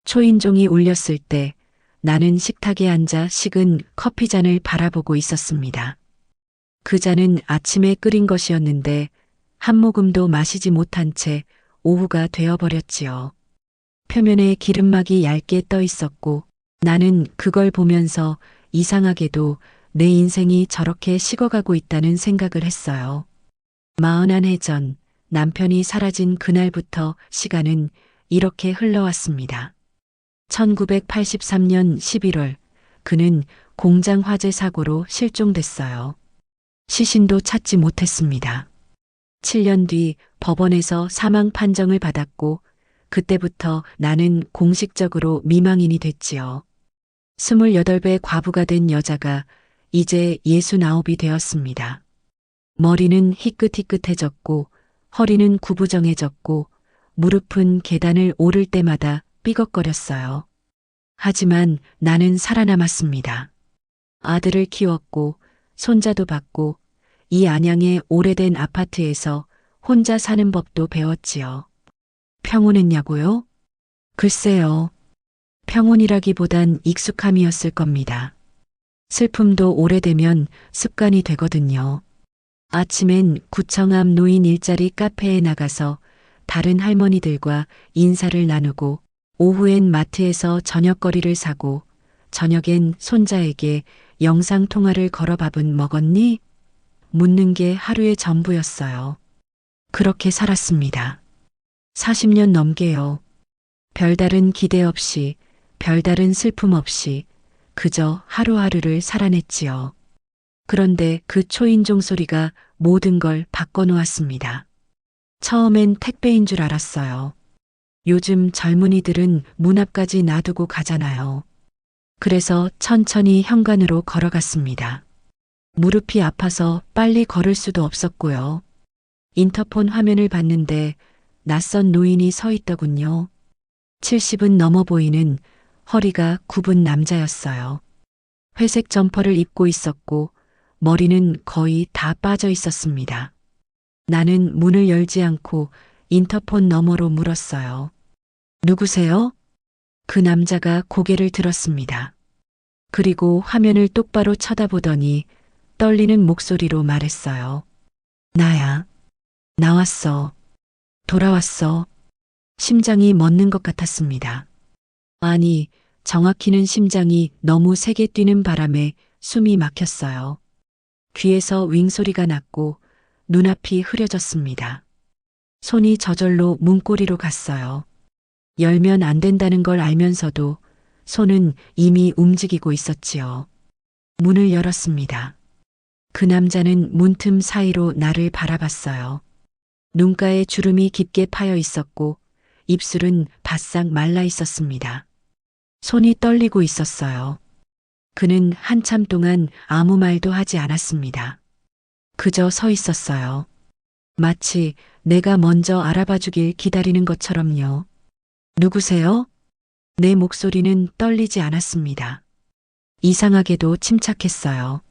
초인종이 울렸을 때 나는 식탁에 앉아 식은 커피잔을 바라보고 있었습니다. 그 잔은 아침에 끓인 것이었는데 한 모금도 마시지 못한 채 오후가 되어버렸지요. 표면에 기름막이 얇게 떠 있었고 나는 그걸 보면서 이상하게도 내 인생이 저렇게 식어가고 있다는 생각을 했어요. 41해 전 남편이 사라진 그날부터 시간은 이렇게 흘러왔습니다. 1983년 11월 그는 공장 화재 사고로 실종됐어요. 시신도 찾지 못했습니다. 7년 뒤 법원에서 사망 판정을 받았고 그때부터 나는 공식적으로 미망인이 됐지요. 28배 과부가 된 여자가 이제 69이 되었습니다. 머리는 희끗희끗해졌고 허리는 구부정해졌고 무릎은 계단을 오를 때마다 삐걱거렸어요. 하지만 나는 살아남았습니다. 아들을 키웠고 손자도 받고 이 안양의 오래된 아파트에서 혼자 사는 법도 배웠지요. 평온했냐고요? 글쎄요. 평온이라기보단 익숙함이었을 겁니다. 슬픔도 오래되면 습관이 되거든요. 아침엔 구청 앞 노인 일자리 카페에 나가서 다른 할머니들과 인사를 나누고 오후엔 마트에서 저녁거리를 사고 저녁엔 손자에게 영상통화를 걸어 밥은 먹었니? 묻는 게 하루의 전부였어요. 그렇게 살았습니다. 40년 넘게요. 별다른 기대 없이, 별다른 슬픔 없이 그저 하루하루를 살아냈지요. 그런데 그 초인종 소리가 모든 걸 바꿔놓았습니다. 처음엔 택배인 줄 알았어요. 요즘 젊은이들은 문 앞까지 놔두고 가잖아요. 그래서 천천히 현관으로 걸어갔습니다. 무릎이 아파서 빨리 걸을 수도 없었고요. 인터폰 화면을 봤는데 낯선 노인이 서 있더군요. 70은 넘어 보이는 허리가 굽은 남자였어요. 회색 점퍼를 입고 있었고 머리는 거의 다 빠져 있었습니다. 나는 문을 열지 않고 인터폰 너머로 물었어요. 누구세요? 그 남자가 고개를 들었습니다. 그리고 화면을 똑바로 쳐다보더니 떨리는 목소리로 말했어요. 나야. 나왔어. 돌아왔어. 심장이 멎는 것 같았습니다. 아니, 정확히는 심장이 너무 세게 뛰는 바람에 숨이 막혔어요. 귀에서 윙소리가 났고 눈앞이 흐려졌습니다. 손이 저절로 문고리로 갔어요. 열면 안 된다는 걸 알면서도 손은 이미 움직이고 있었지요. 문을 열었습니다. 그 남자는 문틈 사이로 나를 바라봤어요. 눈가에 주름이 깊게 파여 있었고 입술은 바싹 말라 있었습니다. 손이 떨리고 있었어요. 그는 한참 동안 아무 말도 하지 않았습니다. 그저 서 있었어요. 마치 내가 먼저 알아봐 주길 기다리는 것처럼요. 누구세요? 내 목소리는 떨리지 않았습니다. 이상하게도 침착했어요.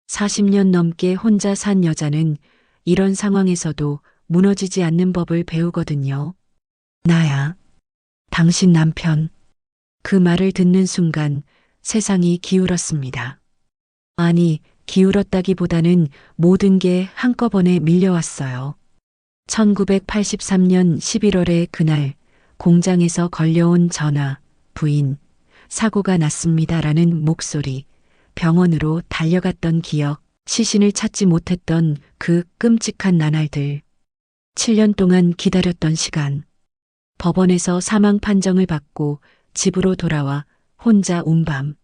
40년 넘게 혼자 산 여자는 이런 상황에서도 무너지지 않는 법을 배우거든요. 나야. 당신 남편. 그 말을 듣는 순간 세상이 기울었습니다. 아니, 기울었다기보다는 모든 게 한꺼번에 밀려왔어요. 1983년 11월의 그날 공장에서 걸려온 전화, 부인, 사고가 났습니다라는 목소리, 병원으로 달려갔던 기억, 시신을 찾지 못했던 그 끔찍한 나날들, 7년 동안 기다렸던 시간, 법원에서 사망 판정을 받고 집으로 돌아와 혼자 운 밤.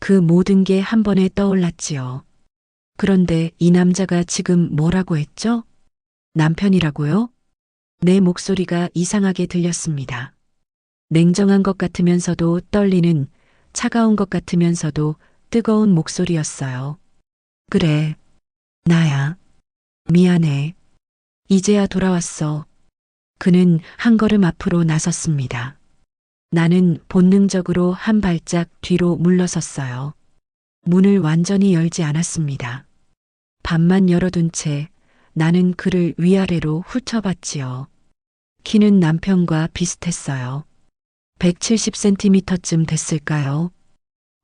그 모든 게 한 번에 떠올랐지요. 그런데 이 남자가 지금 뭐라고 했죠? 남편이라고요? 내 목소리가 이상하게 들렸습니다. 냉정한 것 같으면서도 떨리는, 차가운 것 같으면서도 뜨거운 목소리였어요. 그래, 나야. 미안해. 이제야 돌아왔어. 그는 한 걸음 앞으로 나섰습니다. 나는 본능적으로 한 발짝 뒤로 물러섰어요. 문을 완전히 열지 않았습니다. 반만 열어둔 채 나는 그를 위아래로 훑어봤지요. 키는 남편과 비슷했어요. 170cm쯤 됐을까요?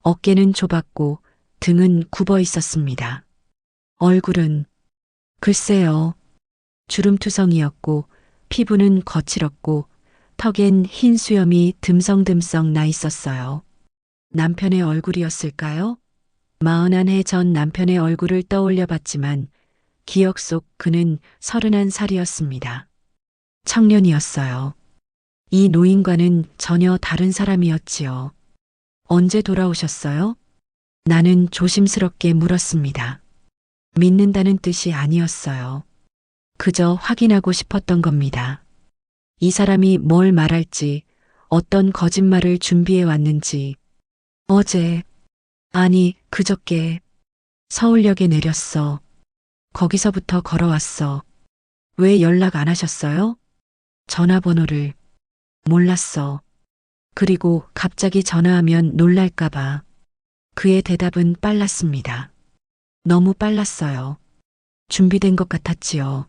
어깨는 좁았고 등은 굽어 있었습니다. 얼굴은 글쎄요. 주름투성이었고 피부는 거칠었고 턱엔 흰 수염이 듬성듬성 나 있었어요. 남편의 얼굴이었을까요? 41해 전 남편의 얼굴을 떠올려 봤지만 기억 속 그는 31살이었습니다. 청년이었어요. 이 노인과는 전혀 다른 사람이었지요. 언제 돌아오셨어요? 나는 조심스럽게 물었습니다. 믿는다는 뜻이 아니었어요. 그저 확인하고 싶었던 겁니다. 이 사람이 뭘 말할지, 어떤 거짓말을 준비해 왔는지. 어제, 아니, 그저께 서울역에 내렸어. 거기서부터 걸어왔어. 왜 연락 안 하셨어요? 전화번호를 몰랐어. 그리고 갑자기 전화하면 놀랄까봐. 그의 대답은 빨랐습니다. 너무 빨랐어요. 준비된 것 같았지요.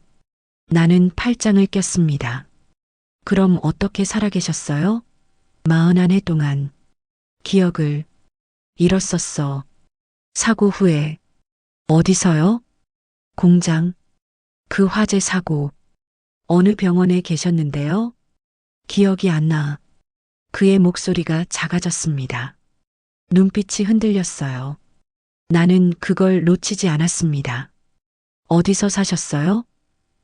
나는 팔짱을 꼈습니다. 그럼 어떻게 살아계셨어요? 41해 동안. 기억을 잃었었어. 사고 후에. 어디서요? 공장. 그 화재 사고. 어느 병원에 계셨는데요? 기억이 안 나. 그의 목소리가 작아졌습니다. 눈빛이 흔들렸어요. 나는 그걸 놓치지 않았습니다. 어디서 사셨어요?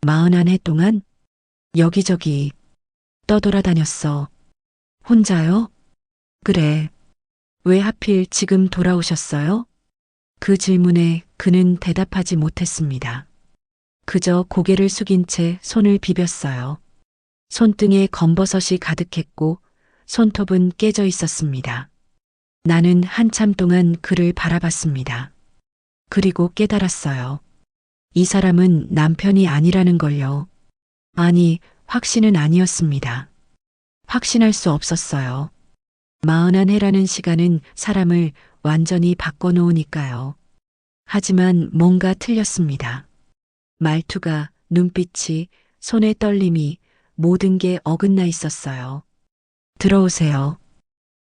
41해 동안? 여기저기 떠돌아다녔어. 혼자요? 그래. 왜 하필 지금 돌아오셨어요? 그 질문에 그는 대답하지 못했습니다. 그저 고개를 숙인 채 손을 비볐어요. 손등에 검버섯이 가득했고 손톱은 깨져 있었습니다. 나는 한참 동안 그를 바라봤습니다. 그리고 깨달았어요. 이 사람은 남편이 아니라는 걸요. 아니, 확신은 아니었습니다. 확신할 수 없었어요. 41해라는 시간은 사람을 완전히 바꿔놓으니까요. 하지만 뭔가 틀렸습니다. 말투가, 눈빛이, 손의 떨림이 모든 게 어긋나 있었어요. 들어오세요.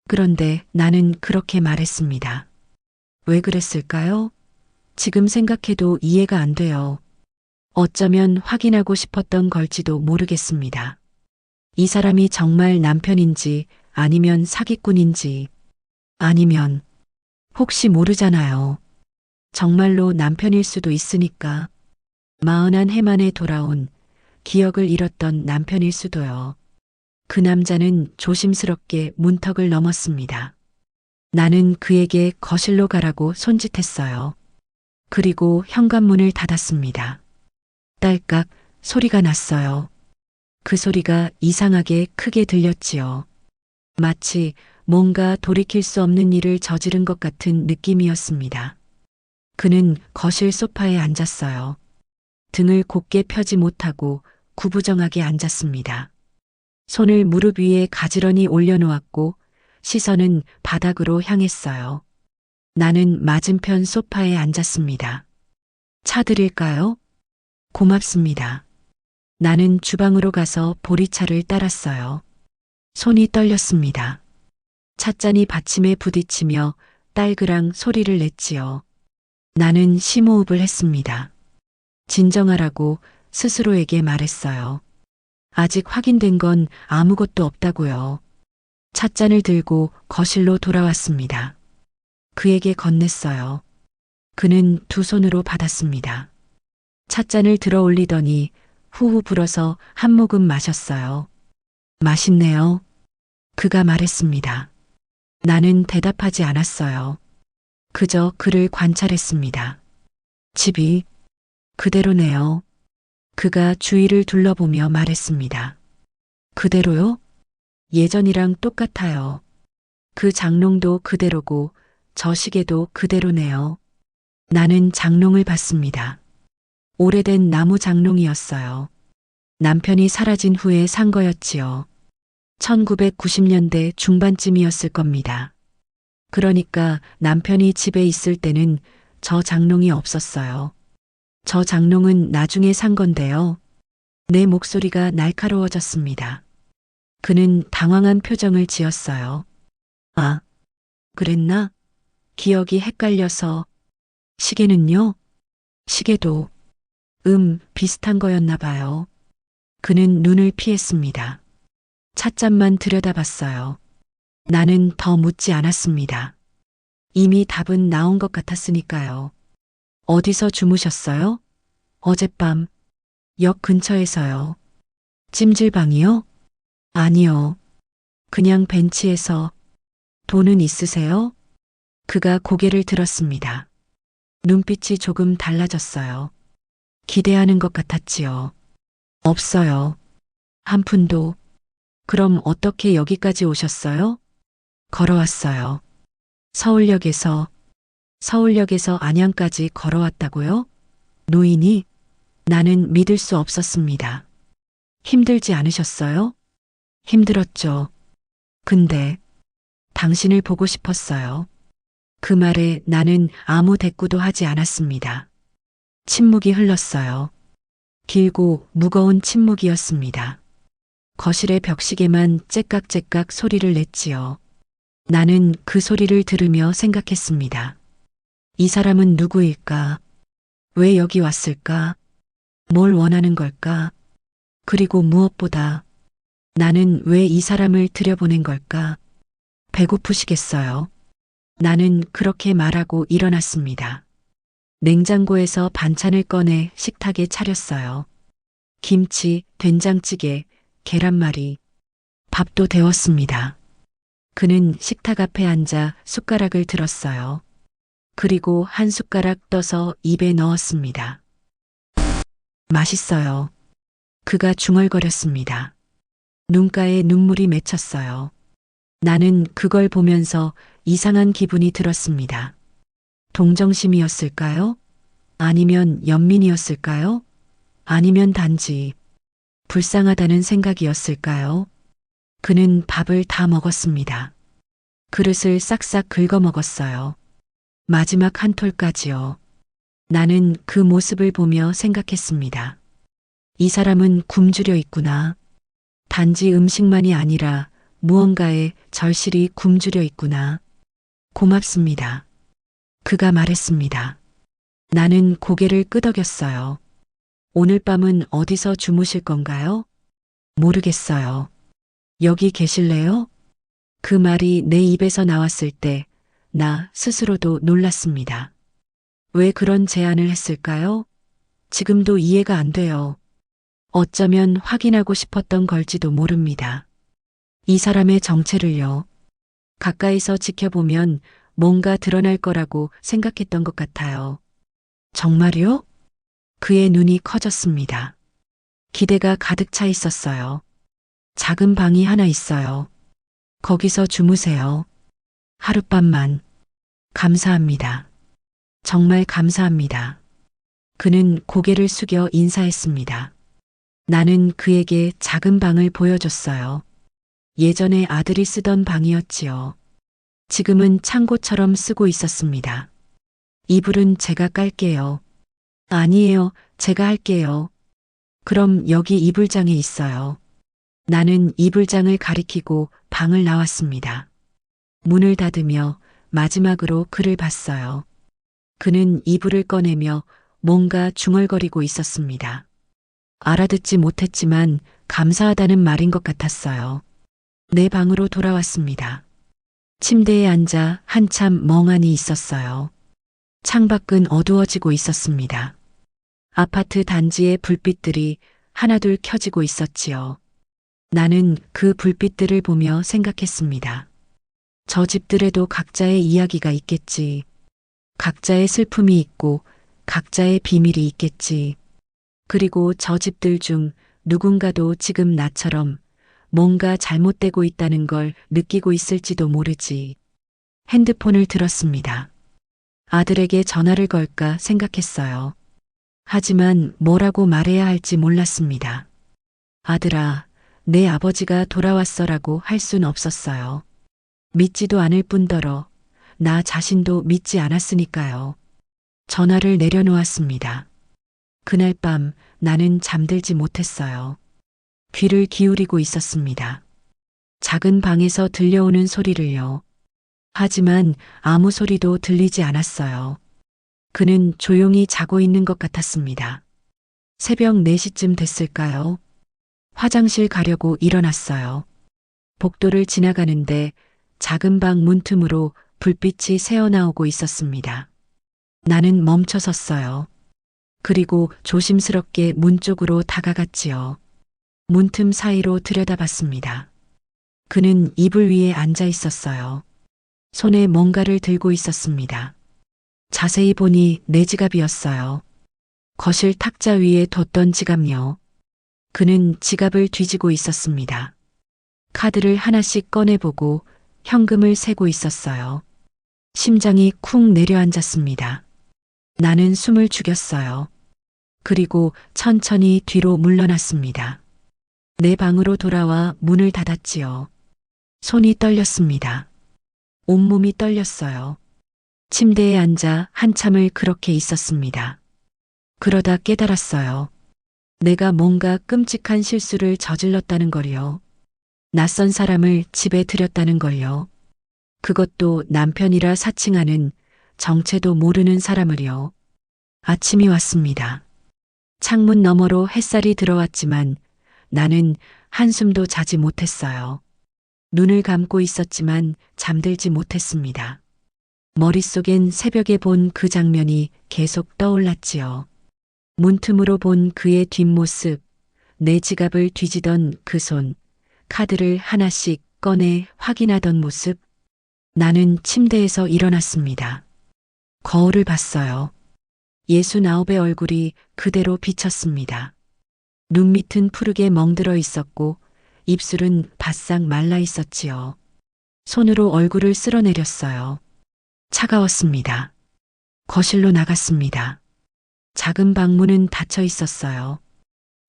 그런데 나는 그렇게 말했습니다. 왜 그랬을까요? 지금 생각해도 이해가 안 돼요. 어쩌면 확인하고 싶었던 걸지도 모르겠습니다. 이 사람이 정말 남편인지 아니면 사기꾼인지 아니면 혹시 모르잖아요. 정말로 남편일 수도 있으니까 41해 만에 돌아온 기억을 잃었던 남편일 수도요. 그 남자는 조심스럽게 문턱을 넘었습니다. 나는 그에게 거실로 가라고 손짓했어요. 그리고 현관문을 닫았습니다. 딸깍 소리가 났어요. 그 소리가 이상하게 크게 들렸지요. 마치 뭔가 돌이킬 수 없는 일을 저지른 것 같은 느낌이었습니다. 그는 거실 소파에 앉았어요. 등을 곧게 펴지 못하고 구부정하게 앉았습니다. 손을 무릎 위에 가지런히 올려놓았고 시선은 바닥으로 향했어요. 나는 맞은편 소파에 앉았습니다. 차 드릴까요? 고맙습니다. 나는 주방으로 가서 보리차를 따랐어요. 손이 떨렸습니다. 찻잔이 받침에 부딪히며 딸그랑 소리를 냈지요. 나는 심호흡을 했습니다. 진정하라고 스스로에게 말했어요. 아직 확인된 건 아무것도 없다고요. 찻잔을 들고 거실로 돌아왔습니다. 그에게 건넸어요. 그는 두 손으로 받았습니다. 찻잔을 들어 올리더니 후후 불어서 한 모금 마셨어요. 맛있네요. 그가 말했습니다. 나는 대답하지 않았어요. 그저 그를 관찰했습니다. 집이 그대로네요. 그가 주위를 둘러보며 말했습니다. 그대로요? 예전이랑 똑같아요. 그 장롱도 그대로고 저 시계도 그대로네요. 나는 장롱을 봤습니다. 오래된 나무 장롱이었어요. 남편이 사라진 후에 산 거였지요. 1990년대 중반쯤이었을 겁니다. 그러니까 남편이 집에 있을 때는 저 장롱이 없었어요. 저 장롱은 나중에 산 건데요. 내 목소리가 날카로워졌습니다. 그는 당황한 표정을 지었어요. 아, 그랬나? 기억이 헷갈려서. 시계는요? 시계도, 비슷한 거였나 봐요. 그는 눈을 피했습니다. 찻잔만 들여다봤어요. 나는 더 묻지 않았습니다. 이미 답은 나온 것 같았으니까요. 어디서 주무셨어요? 어젯밤, 역 근처에서요. 찜질방이요? 아니요. 그냥 벤치에서. 돈은 있으세요? 그가 고개를 들었습니다. 눈빛이 조금 달라졌어요. 기대하는 것 같았지요. 없어요. 한 푼도. 그럼 어떻게 여기까지 오셨어요? 걸어왔어요. 서울역에서, 서울역에서 안양까지 걸어왔다고요? 노인이? 나는 믿을 수 없었습니다. 힘들지 않으셨어요? 힘들었죠. 근데 당신을 보고 싶었어요. 그 말에 나는 아무 대꾸도 하지 않았습니다. 침묵이 흘렀어요. 길고 무거운 침묵이었습니다. 거실의 벽시계만 째깍째깍 소리를 냈지요. 나는 그 소리를 들으며 생각했습니다. 이 사람은 누구일까? 왜 여기 왔을까? 뭘 원하는 걸까? 그리고 무엇보다 나는 왜 이 사람을 들여보낸 걸까? 배고프시겠어요? 나는 그렇게 말하고 일어났습니다. 냉장고에서 반찬을 꺼내 식탁에 차렸어요. 김치, 된장찌개, 계란말이, 밥도 데웠습니다. 그는 식탁 앞에 앉아 숟가락을 들었어요. 그리고 한 숟가락 떠서 입에 넣었습니다. 맛있어요. 그가 중얼거렸습니다. 눈가에 눈물이 맺혔어요. 나는 그걸 보면서 이상한 기분이 들었습니다. 동정심이었을까요? 아니면 연민이었을까요? 아니면 단지 불쌍하다는 생각이었을까요? 그는 밥을 다 먹었습니다. 그릇을 싹싹 긁어 먹었어요. 마지막 한 톨까지요. 나는 그 모습을 보며 생각했습니다. 이 사람은 굶주려 있구나. 단지 음식만이 아니라 무언가에 절실히 굶주려 있구나. 고맙습니다. 그가 말했습니다. 나는 고개를 끄덕였어요. 오늘 밤은 어디서 주무실 건가요? 모르겠어요. 여기 계실래요? 그 말이 내 입에서 나왔을 때 나 스스로도 놀랐습니다. 왜 그런 제안을 했을까요? 지금도 이해가 안 돼요. 어쩌면 확인하고 싶었던 걸지도 모릅니다. 이 사람의 정체를요. 가까이서 지켜보면 뭔가 드러날 거라고 생각했던 것 같아요. 정말요? 그의 눈이 커졌습니다. 기대가 가득 차 있었어요. 작은 방이 하나 있어요. 거기서 주무세요. 하룻밤만. 감사합니다. 정말 감사합니다. 그는 고개를 숙여 인사했습니다. 나는 그에게 작은 방을 보여줬어요. 예전에 아들이 쓰던 방이었지요. 지금은 창고처럼 쓰고 있었습니다. 이불은 제가 깔게요. 아니에요, 제가 할게요. 그럼 여기 이불장에 있어요. 나는 이불장을 가리키고 방을 나왔습니다. 문을 닫으며 마지막으로 그를 봤어요. 그는 이불을 꺼내며 뭔가 중얼거리고 있었습니다. 알아듣지 못했지만 감사하다는 말인 것 같았어요. 내 방으로 돌아왔습니다. 침대에 앉아 한참 멍하니 있었어요. 창밖은 어두워지고 있었습니다. 아파트 단지의 불빛들이 하나둘 켜지고 있었지요. 나는 그 불빛들을 보며 생각했습니다. 저 집들에도 각자의 이야기가 있겠지. 각자의 슬픔이 있고 각자의 비밀이 있겠지. 그리고 저 집들 중 누군가도 지금 나처럼 뭔가 잘못되고 있다는 걸 느끼고 있을지도 모르지. 핸드폰을 들었습니다. 아들에게 전화를 걸까 생각했어요. 하지만 뭐라고 말해야 할지 몰랐습니다. 아들아, 내 아버지가 돌아왔어라고 할 순 없었어요. 믿지도 않을 뿐더러 나 자신도 믿지 않았으니까요. 전화를 내려놓았습니다. 그날 밤 나는 잠들지 못했어요. 귀를 기울이고 있었습니다. 작은 방에서 들려오는 소리를요. 하지만 아무 소리도 들리지 않았어요. 그는 조용히 자고 있는 것 같았습니다. 새벽 4시쯤 됐을까요? 화장실 가려고 일어났어요. 복도를 지나가는데 작은 방 문틈으로 불빛이 새어나오고 있었습니다. 나는 멈춰 섰어요. 그리고 조심스럽게 문 쪽으로 다가갔지요. 문틈 사이로 들여다봤습니다. 그는 이불 위에 앉아 있었어요. 손에 뭔가를 들고 있었습니다. 자세히 보니 내 지갑이었어요. 거실 탁자 위에 뒀던 지갑요. 그는 지갑을 뒤지고 있었습니다. 카드를 하나씩 꺼내보고 현금을 세고 있었어요. 심장이 쿵 내려앉았습니다. 나는 숨을 죽였어요. 그리고 천천히 뒤로 물러났습니다. 내 방으로 돌아와 문을 닫았지요. 손이 떨렸습니다. 온몸이 떨렸어요. 침대에 앉아 한참을 그렇게 있었습니다. 그러다 깨달았어요. 내가 뭔가 끔찍한 실수를 저질렀다는 걸요. 낯선 사람을 집에 들였다는 걸요. 그것도 남편이라 사칭하는 정체도 모르는 사람을요. 아침이 왔습니다. 창문 너머로 햇살이 들어왔지만 나는 한숨도 자지 못했어요. 눈을 감고 있었지만 잠들지 못했습니다. 머릿속엔 새벽에 본 그 장면이 계속 떠올랐지요. 문틈으로 본 그의 뒷모습, 내 지갑을 뒤지던 그 손, 카드를 하나씩 꺼내 확인하던 모습. 나는 침대에서 일어났습니다. 거울을 봤어요. 69의 얼굴이 그대로 비쳤습니다. 눈 밑은 푸르게 멍들어 있었고 입술은 바싹 말라 있었지요. 손으로 얼굴을 쓸어내렸어요. 차가웠습니다. 거실로 나갔습니다. 작은 방문은 닫혀 있었어요.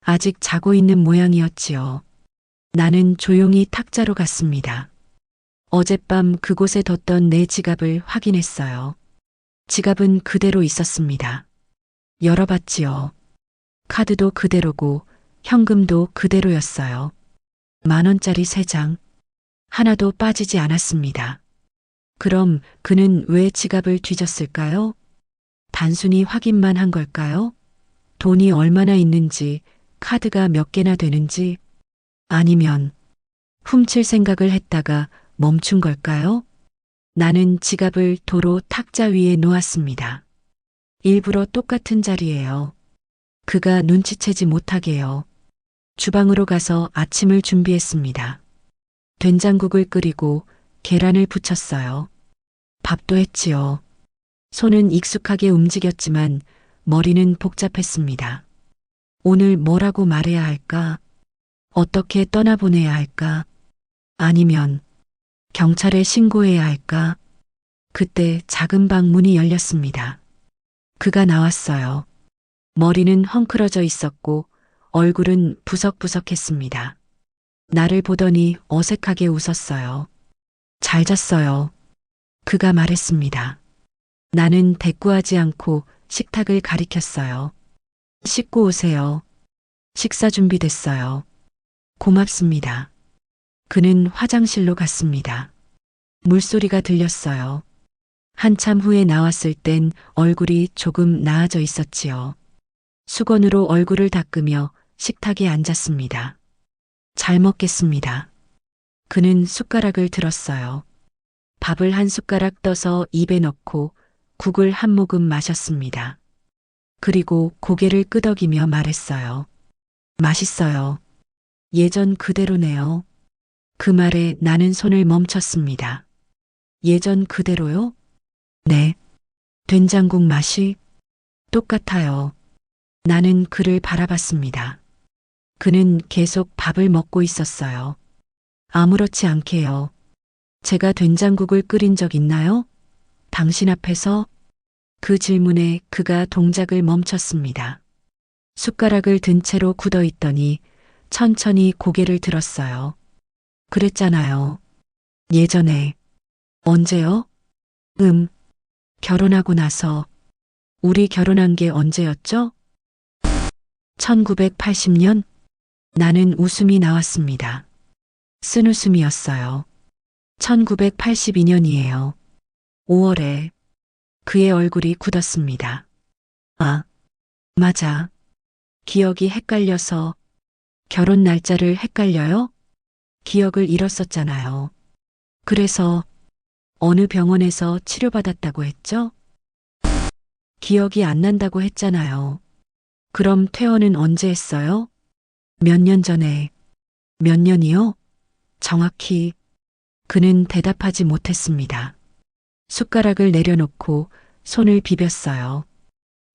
아직 자고 있는 모양이었지요. 나는 조용히 탁자로 갔습니다. 어젯밤 그곳에 뒀던 내 지갑을 확인했어요. 지갑은 그대로 있었습니다. 열어봤지요. 카드도 그대로고 현금도 그대로였어요. 10,000원짜리 3장. 하나도 빠지지 않았습니다. 그럼 그는 왜 지갑을 뒤졌을까요? 단순히 확인만 한 걸까요? 돈이 얼마나 있는지, 카드가 몇 개나 되는지, 아니면 훔칠 생각을 했다가 멈춘 걸까요? 나는 지갑을 도로 탁자 위에 놓았습니다. 일부러 똑같은 자리에요. 그가 눈치채지 못하게요. 주방으로 가서 아침을 준비했습니다. 된장국을 끓이고 계란을 부쳤어요. 밥도 했지요. 손은 익숙하게 움직였지만 머리는 복잡했습니다. 오늘 뭐라고 말해야 할까? 어떻게 떠나보내야 할까? 아니면 경찰에 신고해야 할까? 그때 작은 방 문이 열렸습니다. 그가 나왔어요. 머리는 헝클어져 있었고 얼굴은 부석부석했습니다. 나를 보더니 어색하게 웃었어요. 잘 잤어요. 그가 말했습니다. 나는 대꾸하지 않고 식탁을 가리켰어요. 씻고 오세요. 식사 준비됐어요. 고맙습니다. 그는 화장실로 갔습니다. 물소리가 들렸어요. 한참 후에 나왔을 땐 얼굴이 조금 나아져 있었지요. 수건으로 얼굴을 닦으며 식탁에 앉았습니다. 잘 먹겠습니다. 그는 숟가락을 들었어요. 밥을 한 숟가락 떠서 입에 넣고 국을 한 모금 마셨습니다. 그리고 고개를 끄덕이며 말했어요. 맛있어요. 예전 그대로네요. 그 말에 나는 손을 멈췄습니다. 예전 그대로요? 네. 된장국 맛이 똑같아요. 나는 그를 바라봤습니다. 그는 계속 밥을 먹고 있었어요. 아무렇지 않게요. 제가 된장국을 끓인 적 있나요? 당신 앞에서? 그 질문에 그가 동작을 멈췄습니다. 숟가락을 든 채로 굳어 있더니 천천히 고개를 들었어요. 그랬잖아요. 예전에. 언제요? 결혼하고 나서. 우리 결혼한 게 언제였죠? 1980년? 나는 웃음이 나왔습니다. 쓴웃음이었어요. 1982년이에요. 5월에 그의 얼굴이 굳었습니다. 아, 맞아. 기억이 헷갈려서 결혼 날짜를 헷갈려요? 기억을 잃었었잖아요. 그래서 어느 병원에서 치료받았다고 했죠? 기억이 안 난다고 했잖아요. 그럼 퇴원은 언제 했어요? 몇 년 전에. 몇 년이요? 정확히 그는 대답하지 못했습니다. 숟가락을 내려놓고 손을 비볐어요.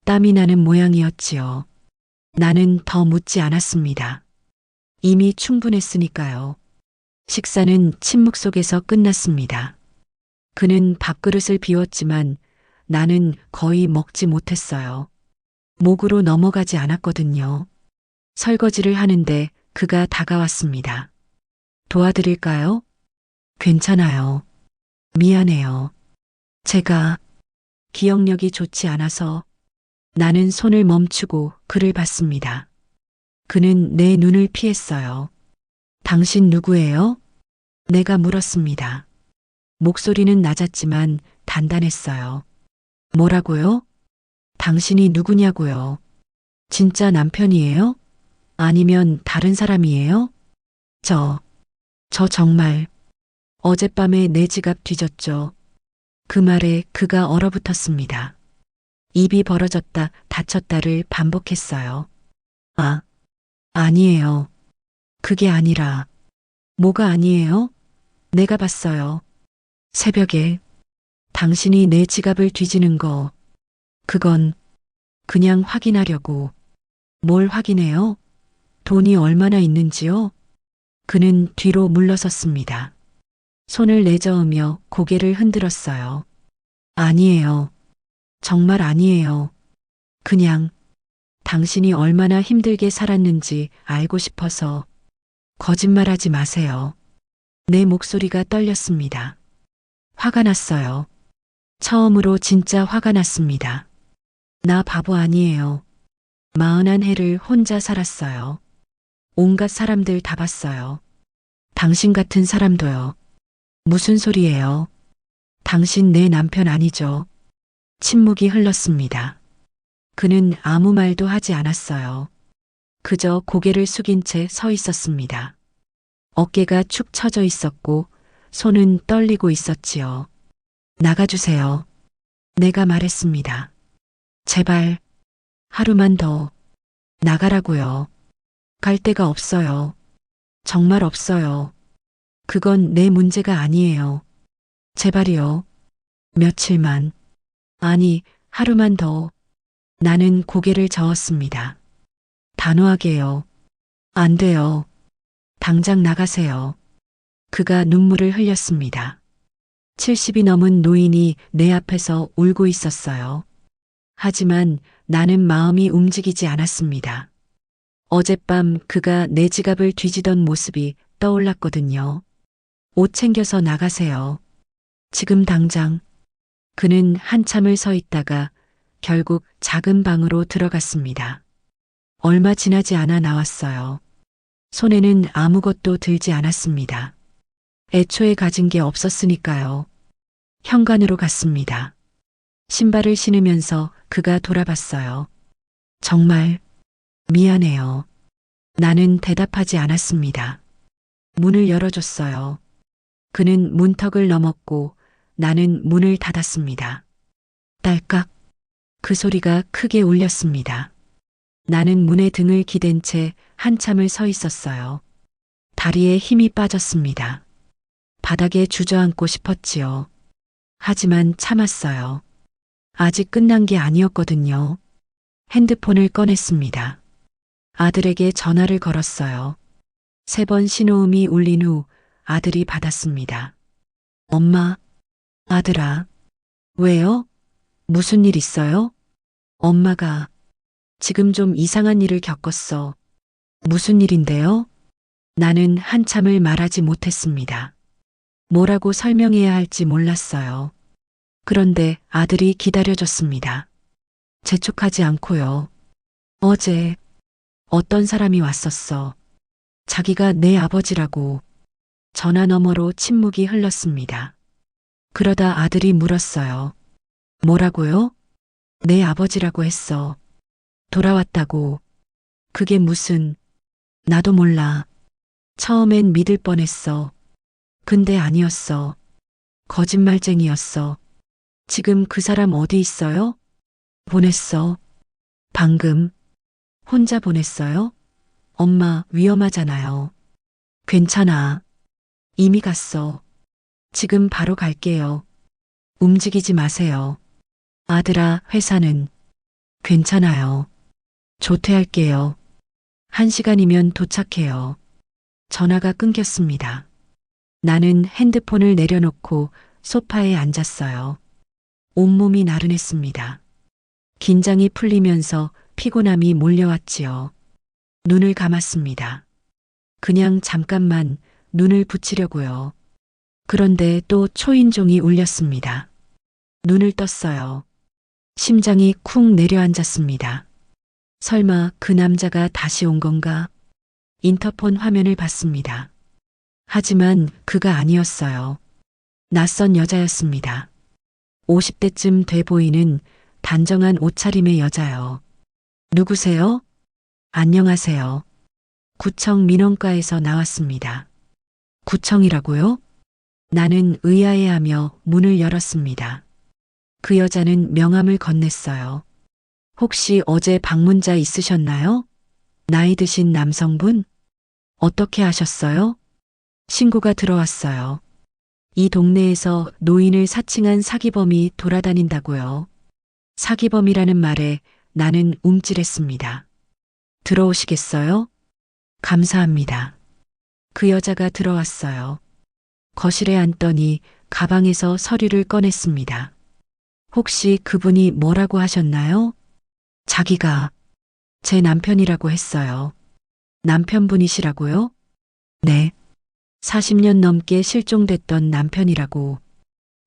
땀이 나는 모양이었지요. 나는 더 묻지 않았습니다. 이미 충분했으니까요. 식사는 침묵 속에서 끝났습니다. 그는 밥그릇을 비웠지만 나는 거의 먹지 못했어요. 목으로 넘어가지 않았거든요. 설거지를 하는데 그가 다가왔습니다. 도와드릴까요? 괜찮아요. 미안해요. 제가 기억력이 좋지 않아서. 나는 손을 멈추고 그를 봤습니다. 그는 내 눈을 피했어요. 당신 누구예요? 내가 물었습니다. 목소리는 낮았지만 단단했어요. 뭐라고요? 당신이 누구냐고요? 진짜 남편이에요? 아니면 다른 사람이에요? 저 정말 어젯밤에 내 지갑 뒤졌죠. 그 말에 그가 얼어붙었습니다. 입이 벌어졌다 닫혔다를 반복했어요. 아, 아니에요. 그게 아니라. 뭐가 아니에요? 내가 봤어요. 새벽에 당신이 내 지갑을 뒤지는 거. 그건 그냥 확인하려고. 뭘 확인해요? 돈이 얼마나 있는지요? 그는 뒤로 물러섰습니다. 손을 내저으며 고개를 흔들었어요. 아니에요. 정말 아니에요. 그냥 당신이 얼마나 힘들게 살았는지 알고 싶어서. 거짓말하지 마세요. 내 목소리가 떨렸습니다. 화가 났어요. 처음으로 진짜 화가 났습니다. 나 바보 아니에요. 41해를 혼자 살았어요. 온갖 사람들 다 봤어요. 당신 같은 사람도요. 무슨 소리예요? 당신 내 남편 아니죠? 침묵이 흘렀습니다. 그는 아무 말도 하지 않았어요. 그저 고개를 숙인 채 서 있었습니다. 어깨가 축 처져 있었고 손은 떨리고 있었지요. 나가주세요. 내가 말했습니다. 제발 하루만 더 나가라고요. 갈 데가 없어요. 정말 없어요. 그건 내 문제가 아니에요. 제발이요. 며칠만. 아니, 하루만 더. 나는 고개를 저었습니다. 단호하게요. 안 돼요. 당장 나가세요. 그가 눈물을 흘렸습니다. 70이 넘은 노인이 내 앞에서 울고 있었어요. 하지만 나는 마음이 움직이지 않았습니다. 어젯밤 그가 내 지갑을 뒤지던 모습이 떠올랐거든요. 옷 챙겨서 나가세요. 지금 당장. 그는 한참을 서 있다가 결국 작은 방으로 들어갔습니다. 얼마 지나지 않아 나왔어요. 손에는 아무것도 들지 않았습니다. 애초에 가진 게 없었으니까요. 현관으로 갔습니다. 신발을 신으면서 그가 돌아봤어요. 정말 미안해요. 나는 대답하지 않았습니다. 문을 열어줬어요. 그는 문턱을 넘었고 나는 문을 닫았습니다. 딸깍. 그 소리가 크게 울렸습니다. 나는 문에 등을 기댄 채 한참을 서 있었어요. 다리에 힘이 빠졌습니다. 바닥에 주저앉고 싶었지요. 하지만 참았어요. 아직 끝난 게 아니었거든요. 핸드폰을 꺼냈습니다. 아들에게 전화를 걸었어요. 3번 신호음이 울린 후 아들이 받았습니다. 엄마, 아들아. 왜요? 무슨 일 있어요? 엄마가 지금 좀 이상한 일을 겪었어. 무슨 일인데요? 나는 한참을 말하지 못했습니다. 뭐라고 설명해야 할지 몰랐어요. 그런데 아들이 기다려줬습니다. 재촉하지 않고요. 어제 어떤 사람이 왔었어. 자기가 내 아버지라고. 전화 너머로 침묵이 흘렀습니다. 그러다 아들이 물었어요. 뭐라고요? 내 아버지라고 했어. 돌아왔다고. 그게 무슨, 나도 몰라. 처음엔 믿을 뻔했어. 근데 아니었어. 거짓말쟁이였어. 지금 그 사람 어디 있어요? 보냈어. 방금. 혼자 보냈어요? 엄마 위험하잖아요. 괜찮아. 이미 갔어. 지금 바로 갈게요. 움직이지 마세요. 아들아, 회사는 괜찮아요. 조퇴할게요. 1시간이면 도착해요. 전화가 끊겼습니다. 나는 핸드폰을 내려놓고 소파에 앉았어요. 온몸이 나른했습니다. 긴장이 풀리면서 피곤함이 몰려왔지요. 눈을 감았습니다. 그냥 잠깐만 눈을 붙이려고요. 그런데 또 초인종이 울렸습니다. 눈을 떴어요. 심장이 쿵 내려앉았습니다. 설마 그 남자가 다시 온 건가? 인터폰 화면을 봤습니다. 하지만 그가 아니었어요. 낯선 여자였습니다. 50대쯤 돼 보이는 단정한 옷차림의 여자요. 누구세요? 안녕하세요. 구청 민원과에서 나왔습니다. 구청이라고요? 나는 의아해하며 문을 열었습니다. 그 여자는 명함을 건넸어요. 혹시 어제 방문자 있으셨나요? 나이 드신 남성분? 어떻게 하셨어요? 신고가 들어왔어요. 이 동네에서 노인을 사칭한 사기범이 돌아다닌다고요. 사기범이라는 말에 나는 움찔했습니다. 들어오시겠어요? 감사합니다. 그 여자가 들어왔어요. 거실에 앉더니 가방에서 서류를 꺼냈습니다. 혹시 그분이 뭐라고 하셨나요? 자기가 제 남편이라고 했어요. 남편분이시라고요? 네. 40년 넘게 실종됐던 남편이라고.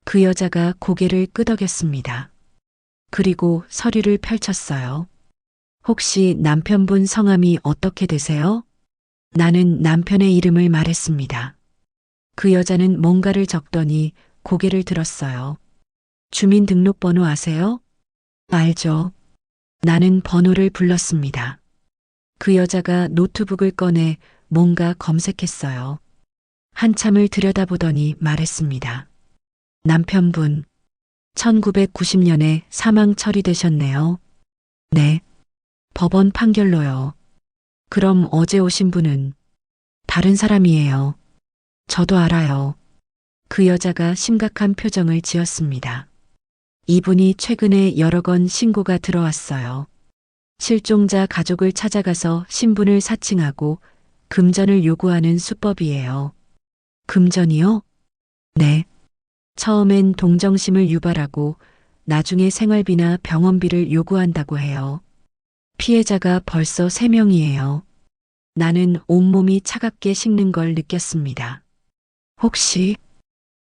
그 여자가 고개를 끄덕였습니다. 그리고 서류를 펼쳤어요. 혹시 남편분 성함이 어떻게 되세요? 나는 남편의 이름을 말했습니다. 그 여자는 뭔가를 적더니 고개를 들었어요. 주민등록번호 아세요? 알죠. 나는 번호를 불렀습니다. 그 여자가 노트북을 꺼내 뭔가 검색했어요. 한참을 들여다보더니 말했습니다. 남편분, 1990년에 사망 처리되셨네요. 네. 법원 판결로요. 그럼 어제 오신 분은 다른 사람이에요. 저도 알아요. 그 여자가 심각한 표정을 지었습니다. 이분이 최근에 여러 건 신고가 들어왔어요. 실종자 가족을 찾아가서 신분을 사칭하고 금전을 요구하는 수법이에요. 금전이요? 네. 처음엔 동정심을 유발하고 나중에 생활비나 병원비를 요구한다고 해요. 피해자가 벌써 3명이에요. 나는 온몸이 차갑게 식는 걸 느꼈습니다. 혹시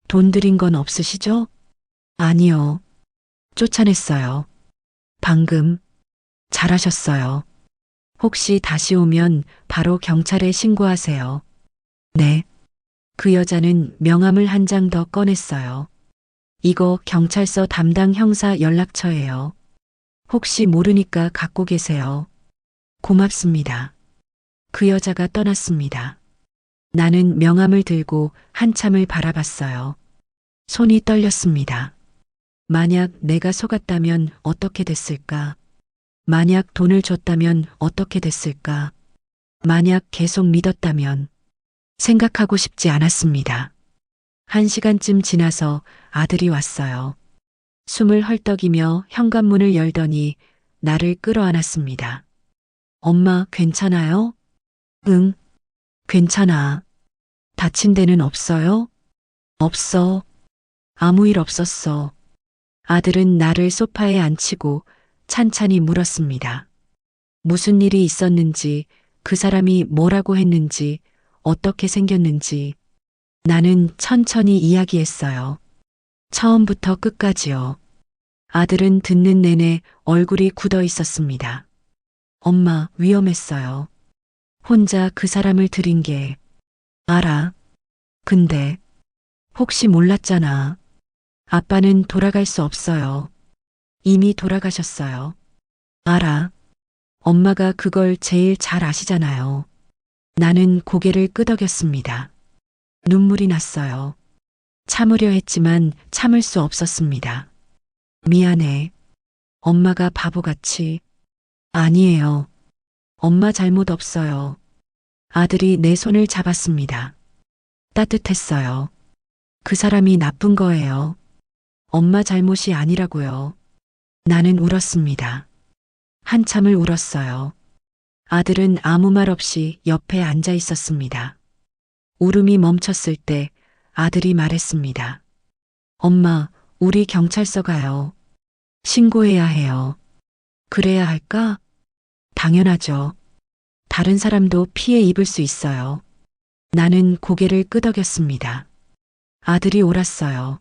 돈 들인 건 없으시죠? 아니요. 쫓아냈어요. 방금. 잘하셨어요. 혹시 다시 오면 바로 경찰에 신고하세요. 네. 그 여자는 명함을 한 장 더 꺼냈어요. 이거 경찰서 담당 형사 연락처예요. 혹시 모르니까 갖고 계세요. 고맙습니다. 그 여자가 떠났습니다. 나는 명함을 들고 한참을 바라봤어요. 손이 떨렸습니다. 만약 내가 속았다면 어떻게 됐을까? 만약 돈을 줬다면 어떻게 됐을까? 만약 계속 믿었다면 생각하고 싶지 않았습니다. 1시간쯤 지나서 아들이 왔어요. 숨을 헐떡이며 현관문을 열더니 나를 끌어안았습니다. 엄마, 괜찮아요? 응, 괜찮아. 다친 데는 없어요? 없어. 아무 일 없었어. 아들은 나를 소파에 앉히고 찬찬히 물었습니다. 무슨 일이 있었는지, 그 사람이 뭐라고 했는지, 어떻게 생겼는지. 나는 천천히 이야기했어요. 처음부터 끝까지요. 아들은 듣는 내내 얼굴이 굳어 있었습니다. 엄마, 위험했어요. 혼자 그 사람을 들인 게. 알아. 근데 혹시 몰랐잖아. 아빠는 돌아갈 수 없어요. 이미 돌아가셨어요. 알아. 엄마가 그걸 제일 잘 아시잖아요. 나는 고개를 끄덕였습니다. 눈물이 났어요. 참으려 했지만 참을 수 없었습니다. 미안해. 엄마가 바보같이. 아니에요. 엄마 잘못 없어요. 아들이 내 손을 잡았습니다. 따뜻했어요. 그 사람이 나쁜 거예요. 엄마 잘못이 아니라고요. 나는 울었습니다. 한참을 울었어요. 아들은 아무 말 없이 옆에 앉아 있었습니다. 울음이 멈췄을 때 아들이 말했습니다. 엄마, 우리 경찰서 가요. 신고해야 해요. 그래야 할까? 당연하죠. 다른 사람도 피해 입을 수 있어요. 나는 고개를 끄덕였습니다. 아들이 옳았어요.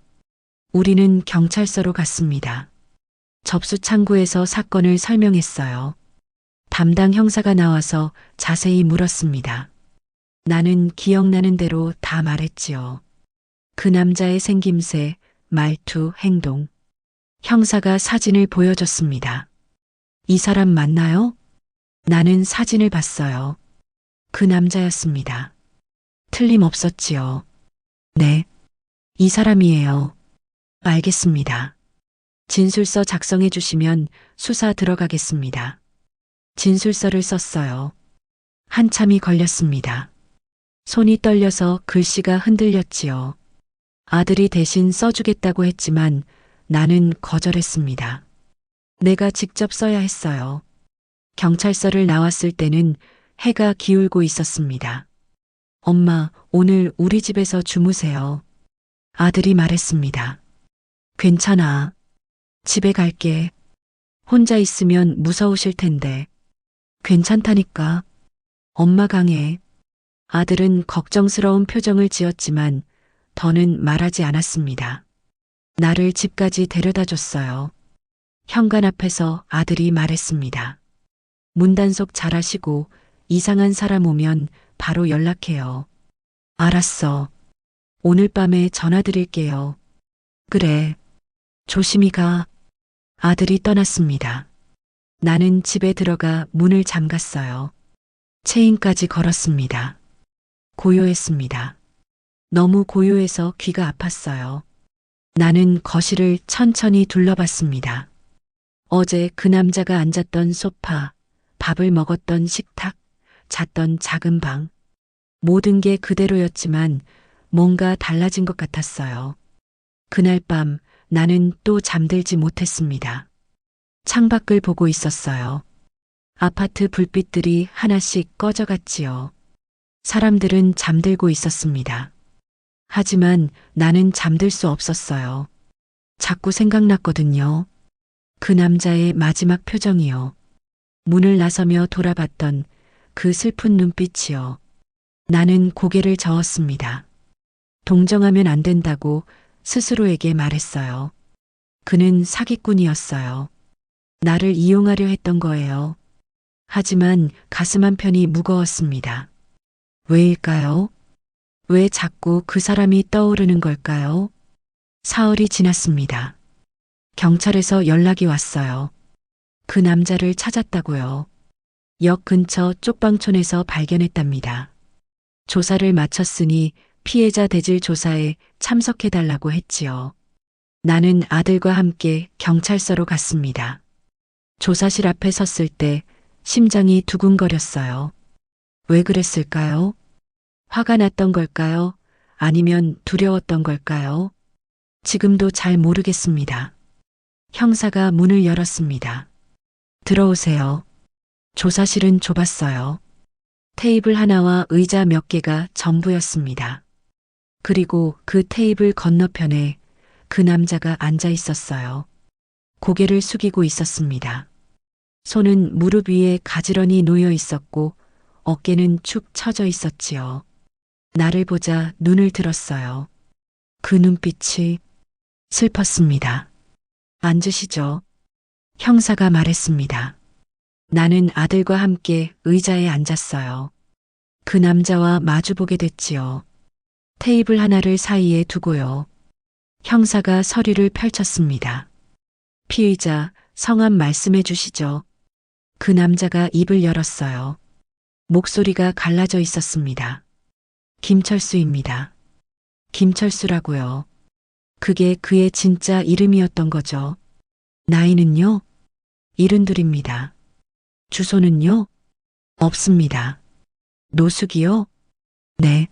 우리는 경찰서로 갔습니다. 접수 창구에서 사건을 설명했어요. 담당 형사가 나와서 자세히 물었습니다. 나는 기억나는 대로 다 말했지요. 그 남자의 생김새, 말투, 행동. 형사가 사진을 보여줬습니다. 이 사람 맞나요? 나는 사진을 봤어요. 그 남자였습니다. 틀림없었지요. 네. 이 사람이에요. 알겠습니다. 진술서 작성해 주시면 수사 들어가겠습니다. 진술서를 썼어요. 한참이 걸렸습니다. 손이 떨려서 글씨가 흔들렸지요. 아들이 대신 써주겠다고 했지만 나는 거절했습니다. 내가 직접 써야 했어요. 경찰서를 나왔을 때는 해가 기울고 있었습니다. 엄마, 오늘 우리 집에서 주무세요. 아들이 말했습니다. 괜찮아. 집에 갈게. 혼자 있으면 무서우실 텐데. 괜찮다니까. 엄마 강해. 아들은 걱정스러운 표정을 지었지만 더는 말하지 않았습니다. 나를 집까지 데려다 줬어요. 현관 앞에서 아들이 말했습니다. 문단속 잘하시고 이상한 사람 오면 바로 연락해요. 알았어. 오늘 밤에 전화 드릴게요. 그래. 조심히 가. 아들이 떠났습니다. 나는 집에 들어가 문을 잠갔어요. 체인까지 걸었습니다. 고요했습니다. 너무 고요해서 귀가 아팠어요. 나는 거실을 천천히 둘러봤습니다. 어제 그 남자가 앉았던 소파, 밥을 먹었던 식탁, 잤던 작은 방. 모든 게 그대로였지만 뭔가 달라진 것 같았어요. 그날 밤 나는 또 잠들지 못했습니다. 창밖을 보고 있었어요. 아파트 불빛들이 하나씩 꺼져갔지요. 사람들은 잠들고 있었습니다. 하지만 나는 잠들 수 없었어요. 자꾸 생각났거든요. 그 남자의 마지막 표정이요. 문을 나서며 돌아봤던 그 슬픈 눈빛이요. 나는 고개를 저었습니다. 동정하면 안 된다고 스스로에게 말했어요. 그는 사기꾼이었어요. 나를 이용하려 했던 거예요. 하지만 가슴 한편이 무거웠습니다. 왜일까요? 왜 자꾸 그 사람이 떠오르는 걸까요? 사흘이 지났습니다. 경찰에서 연락이 왔어요. 그 남자를 찾았다고요. 역 근처 쪽방촌에서 발견했답니다. 조사를 마쳤으니 피해자 대질 조사에 참석해달라고 했지요. 나는 아들과 함께 경찰서로 갔습니다. 조사실 앞에 섰을 때 심장이 두근거렸어요. 왜 그랬을까요? 화가 났던 걸까요? 아니면 두려웠던 걸까요? 지금도 잘 모르겠습니다. 형사가 문을 열었습니다. 들어오세요. 조사실은 좁았어요. 테이블 하나와 의자 몇 개가 전부였습니다. 그리고 그 테이블 건너편에 그 남자가 앉아 있었어요. 고개를 숙이고 있었습니다. 손은 무릎 위에 가지런히 놓여 있었고 어깨는 축 처져 있었지요. 나를 보자 눈을 들었어요. 그 눈빛이 슬펐습니다. 앉으시죠. 형사가 말했습니다. 나는 아들과 함께 의자에 앉았어요. 그 남자와 마주보게 됐지요. 테이블 하나를 사이에 두고요. 형사가 서류를 펼쳤습니다. 피의자, 성함 말씀해 주시죠. 그 남자가 입을 열었어요. 목소리가 갈라져 있었습니다. 김철수입니다. 김철수라고요. 그게 그의 진짜 이름이었던 거죠. 나이는요? 72입니다. 주소는요? 없습니다. 노숙이요? 네.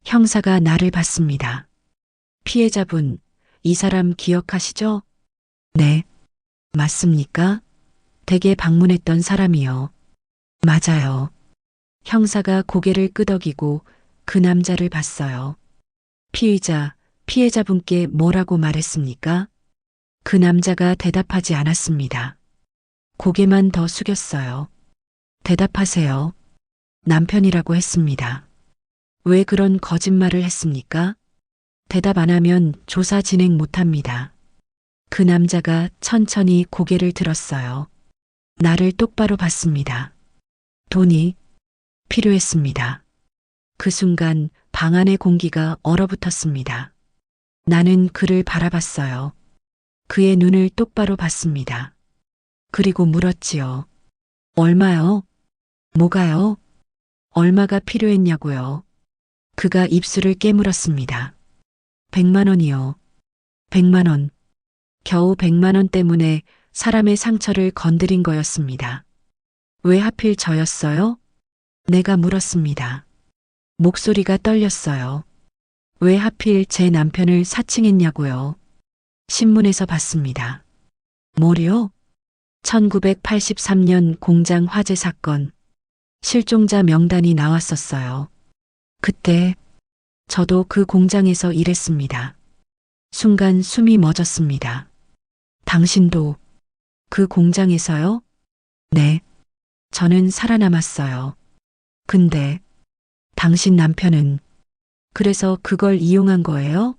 형사가 나를 봤습니다. 피해자분, 이 사람 기억하시죠? 네. 맞습니까? 댁에 방문했던 사람이요. 맞아요. 형사가 고개를 끄덕이고 그 남자를 봤어요. 피의자, 피해자분께 뭐라고 말했습니까? 그 남자가 대답하지 않았습니다. 고개만 더 숙였어요. 대답하세요. 남편이라고 했습니다. 왜 그런 거짓말을 했습니까? 대답 안 하면 조사 진행 못 합니다. 그 남자가 천천히 고개를 들었어요. 나를 똑바로 봤습니다. 돈이 필요했습니다. 그 순간 방 안의 공기가 얼어붙었습니다. 나는 그를 바라봤어요. 그의 눈을 똑바로 봤습니다. 그리고 물었지요. 얼마요? 뭐가요? 얼마가 필요했냐고요. 그가 입술을 깨물었습니다. 100만 원이요. 100만 원. 겨우 100만 원 때문에 사람의 상처를 건드린 거였습니다. 왜 하필 저였어요? 내가 물었습니다. 목소리가 떨렸어요. 왜 하필 제 남편을 사칭했냐고요. 신문에서 봤습니다. 뭐요? 1983년 공장 화재 사건. 실종자 명단이 나왔었어요. 그때 저도 그 공장에서 일했습니다. 순간 숨이 멎었습니다. 당신도 그 공장에서요? 네. 저는 살아남았어요. 근데 당신 남편은 그래서 그걸 이용한 거예요?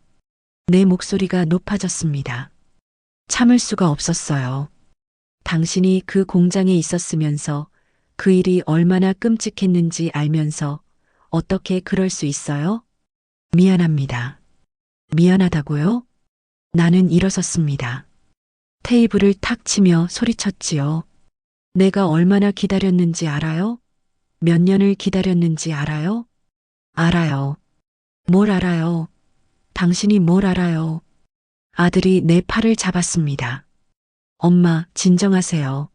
내 목소리가 높아졌습니다. 참을 수가 없었어요. 당신이 그 공장에 있었으면서 그 일이 얼마나 끔찍했는지 알면서 어떻게 그럴 수 있어요? 미안합니다. 미안하다고요? 나는 일어섰습니다. 테이블을 탁 치며 소리쳤지요. 내가 얼마나 기다렸는지 알아요? 몇 년을 기다렸는지 알아요? 알아요. 뭘 알아요? 당신이 뭘 알아요? 아들이 내 팔을 잡았습니다. 엄마, 진정하세요.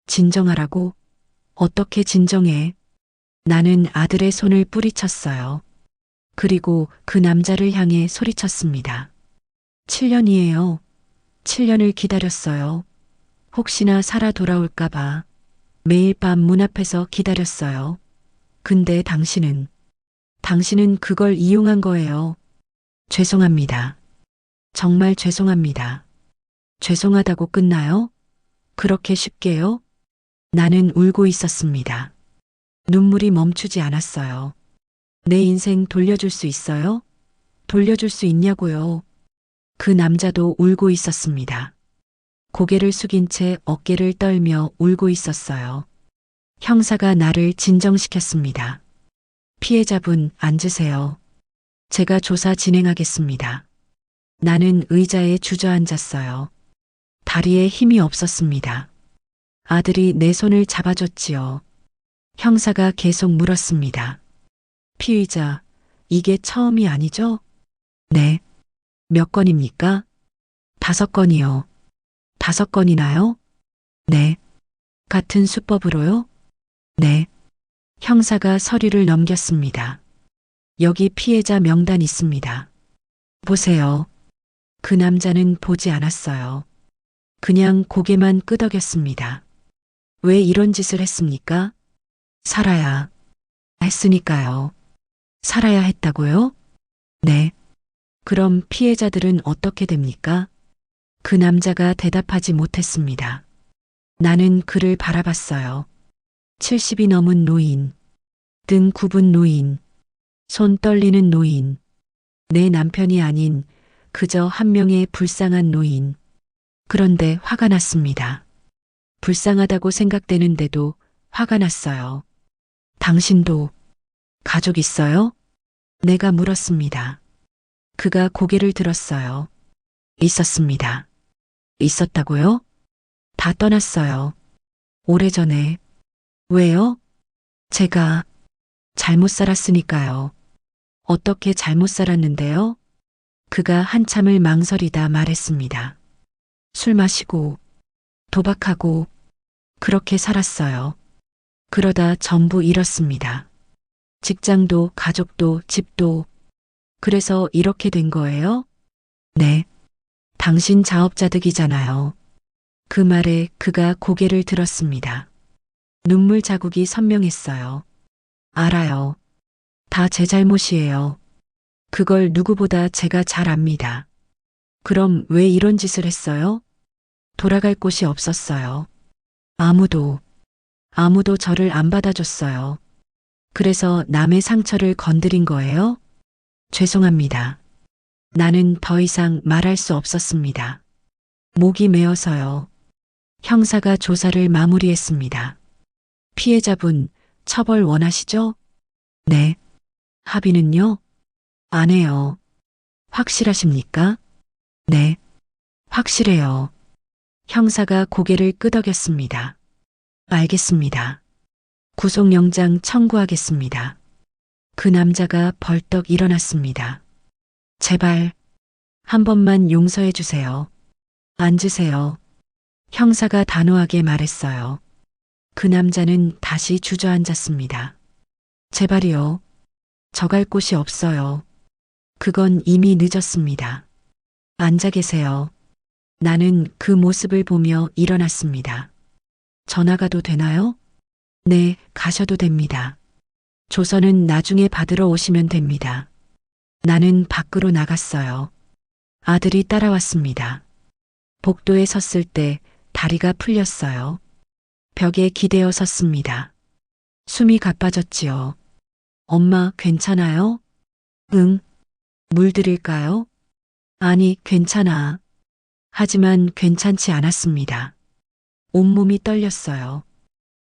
진정하라고? 어떻게 진정해? 나는 아들의 손을 뿌리쳤어요. 그리고 그 남자를 향해 소리쳤습니다. 7년이에요. 7년을 기다렸어요. 혹시나 살아 돌아올까봐 매일 밤 문 앞에서 기다렸어요. 근데 당신은 그걸 이용한 거예요. 죄송합니다. 정말 죄송합니다. 죄송하다고 끝나요? 그렇게 쉽게요? 나는 울고 있었습니다. 눈물이 멈추지 않았어요. 내 인생 돌려줄 수 있어요? 돌려줄 수 있냐고요? 그 남자도 울고 있었습니다. 고개를 숙인 채 어깨를 떨며 울고 있었어요. 형사가 나를 진정시켰습니다. 피해자분 앉으세요. 제가 조사 진행하겠습니다. 나는 의자에 주저앉았어요. 다리에 힘이 없었습니다. 아들이 내 손을 잡아줬지요. 형사가 계속 물었습니다. 피의자, 이게 처음이 아니죠? 네. 몇 건입니까? 5건이요. 5건이나요? 네. 같은 수법으로요? 네. 형사가 서류를 넘겼습니다. 여기 피해자 명단 있습니다. 보세요. 그 남자는 보지 않았어요. 그냥 고개만 끄덕였습니다. 왜 이런 짓을 했습니까? 살아야 했으니까요. 살아야 했다고요? 네. 그럼 피해자들은 어떻게 됩니까? 그 남자가 대답하지 못했습니다. 나는 그를 바라봤어요. 70이 넘은 노인, 등 굽은 노인, 손 떨리는 노인, 내 남편이 아닌 그저 한 명의 불쌍한 노인. 그런데 화가 났습니다. 불쌍하다고 생각되는데도 화가 났어요. 당신도 가족 있어요? 내가 물었습니다. 그가 고개를 들었어요. 있었습니다. 있었다고요? 다 떠났어요. 오래전에. 왜요? 제가 잘못 살았으니까요. 어떻게 잘못 살았는데요? 그가 한참을 망설이다 말했습니다. 술 마시고, 도박하고, 그렇게 살았어요. 그러다 전부 잃었습니다. 직장도, 가족도, 집도. 그래서 이렇게 된 거예요? 네. 당신 자업자득이잖아요. 그 말에 그가 고개를 들었습니다. 눈물 자국이 선명했어요. 알아요. 다 제 잘못이에요. 그걸 누구보다 제가 잘 압니다. 그럼 왜 이런 짓을 했어요? 돌아갈 곳이 없었어요. 아무도 저를 안 받아줬어요. 그래서 남의 상처를 건드린 거예요? 죄송합니다. 나는 더 이상 말할 수 없었습니다. 목이 메어서요. 형사가 조사를 마무리했습니다. 피해자분, 처벌 원하시죠? 네. 합의는요? 안 해요. 확실하십니까? 네. 확실해요. 형사가 고개를 끄덕였습니다. 알겠습니다. 구속영장 청구하겠습니다. 그 남자가 벌떡 일어났습니다. 제발, 한 번만 용서해 주세요. 앉으세요. 형사가 단호하게 말했어요. 그 남자는 다시 주저앉았습니다. 제발이요. 저 갈 곳이 없어요. 그건 이미 늦었습니다. 앉아 계세요. 나는 그 모습을 보며 일어났습니다. 전화가도 되나요? 네, 가셔도 됩니다. 조서는 나중에 받으러 오시면 됩니다. 나는 밖으로 나갔어요. 아들이 따라왔습니다. 복도에 섰을 때 다리가 풀렸어요. 벽에 기대어 섰습니다. 숨이 가빠졌지요. 엄마, 괜찮아요? 응. 물 드릴까요? 아니, 괜찮아. 하지만 괜찮지 않았습니다. 온몸이 떨렸어요.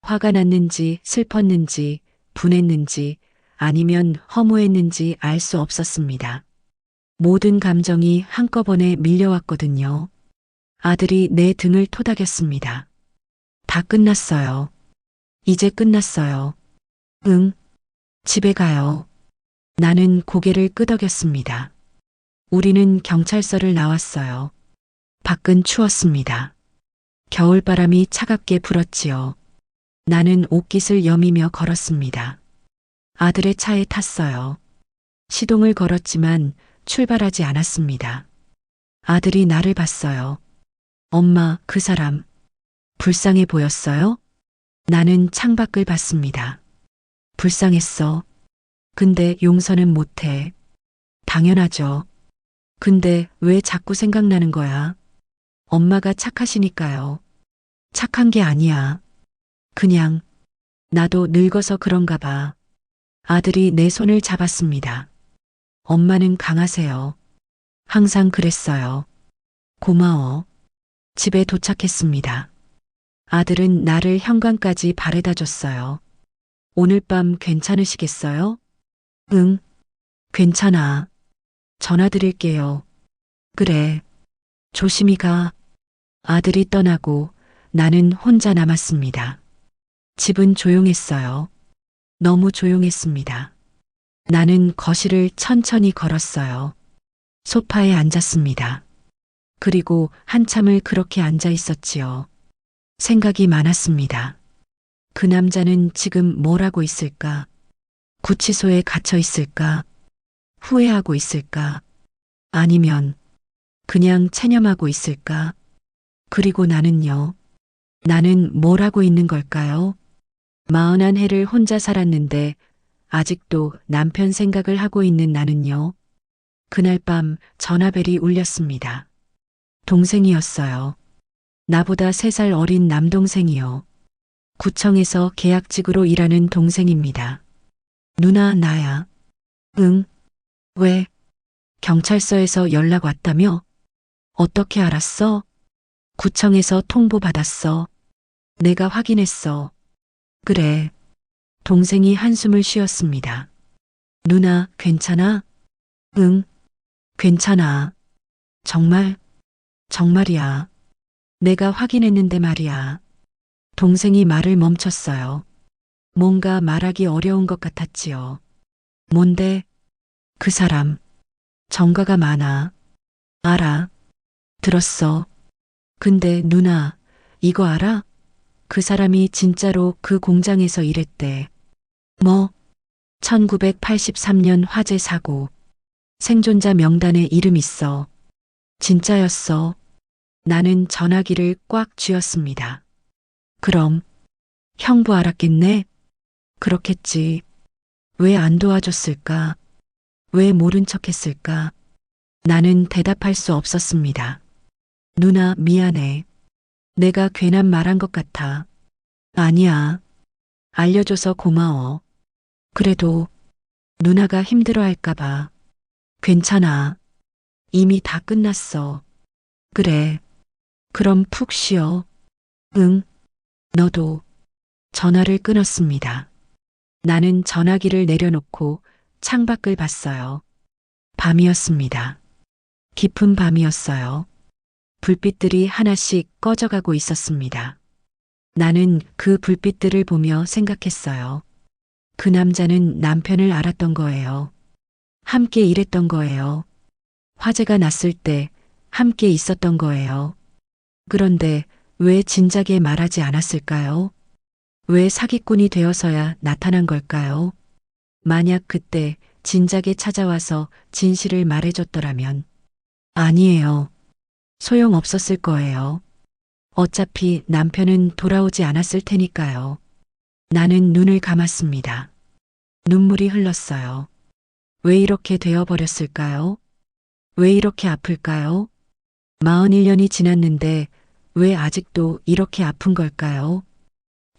화가 났는지 슬펐는지 분했는지 아니면 허무했는지 알 수 없었습니다. 모든 감정이 한꺼번에 밀려왔거든요. 아들이 내 등을 토닥였습니다. 다 끝났어요. 이제 끝났어요. 응, 집에 가요. 나는 고개를 끄덕였습니다. 우리는 경찰서를 나왔어요. 밖은 추웠습니다. 겨울바람이 차갑게 불었지요. 나는 옷깃을 여미며 걸었습니다. 아들의 차에 탔어요. 시동을 걸었지만 출발하지 않았습니다. 아들이 나를 봤어요. 엄마, 그 사람 불쌍해 보였어요? 나는 창밖을 봤습니다. 불쌍했어. 근데 용서는 못해. 당연하죠. 근데 왜 자꾸 생각나는 거야? 엄마가 착하시니까요. 착한 게 아니야. 그냥 나도 늙어서 그런가 봐. 아들이 내 손을 잡았습니다. 엄마는 강하세요. 항상 그랬어요. 고마워. 집에 도착했습니다. 아들은 나를 현관까지 바래다 줬어요. 오늘 밤 괜찮으시겠어요? 응, 괜찮아. 전화 드릴게요. 그래. 조심히 가. 아들이 떠나고 나는 혼자 남았습니다. 집은 조용했어요. 너무 조용했습니다. 나는 거실을 천천히 걸었어요. 소파에 앉았습니다. 그리고 한참을 그렇게 앉아 있었지요. 생각이 많았습니다. 그 남자는 지금 뭘 하고 있을까? 구치소에 갇혀 있을까? 후회하고 있을까? 아니면 그냥 체념하고 있을까? 그리고 나는요. 나는 뭘 하고 있는 걸까요? 41해를 혼자 살았는데 아직도 남편 생각을 하고 있는 나는요. 그날 밤 전화벨이 울렸습니다. 동생이었어요. 나보다 3살 어린 남동생이요. 구청에서 계약직으로 일하는 동생입니다. 누나, 나야. 응. 왜? 경찰서에서 연락 왔다며? 어떻게 알았어? 구청에서 통보받았어. 내가 확인했어. 그래. 동생이 한숨을 쉬었습니다. 누나, 괜찮아? 응, 괜찮아. 정말, 정말이야. 내가 확인했는데 말이야. 동생이 말을 멈췄어요. 뭔가 말하기 어려운 것 같았지요. 뭔데? 그 사람, 정가가 많아. 알아. 들었어. 근데 누나, 이거 알아? 그 사람이 진짜로 그 공장에서 일했대. 뭐? 1983년 화재 사고. 생존자 명단에 이름 있어. 진짜였어. 나는 전화기를 꽉 쥐었습니다. 그럼, 형부 알았겠네? 그렇겠지. 왜 안 도와줬을까? 왜 모른 척 했을까? 나는 대답할 수 없었습니다. 누나, 미안해. 내가 괜한 말한 것 같아. 아니야. 알려줘서 고마워. 그래도 누나가 힘들어 할까봐. 괜찮아. 이미 다 끝났어. 그래. 그럼 푹 쉬어. 응. 너도. 전화를 끊었습니다. 나는 전화기를 내려놓고 창밖을 봤어요. 밤이었습니다. 깊은 밤이었어요. 불빛들이 하나씩 꺼져가고 있었습니다. 나는 그 불빛들을 보며 생각했어요. 그 남자는 남편을 알았던 거예요. 함께 일했던 거예요. 화재가 났을 때 함께 있었던 거예요. 그런데 왜 진작에 말하지 않았을까요? 왜 사기꾼이 되어서야 나타난 걸까요? 만약 그때 진작에 찾아와서 진실을 말해줬더라면. 아니에요. 소용없었을 거예요. 어차피 남편은 돌아오지 않았을 테니까요. 나는 눈을 감았습니다. 눈물이 흘렀어요. 왜 이렇게 되어버렸을까요? 왜 이렇게 아플까요? 41년이 지났는데 왜 아직도 이렇게 아픈 걸까요?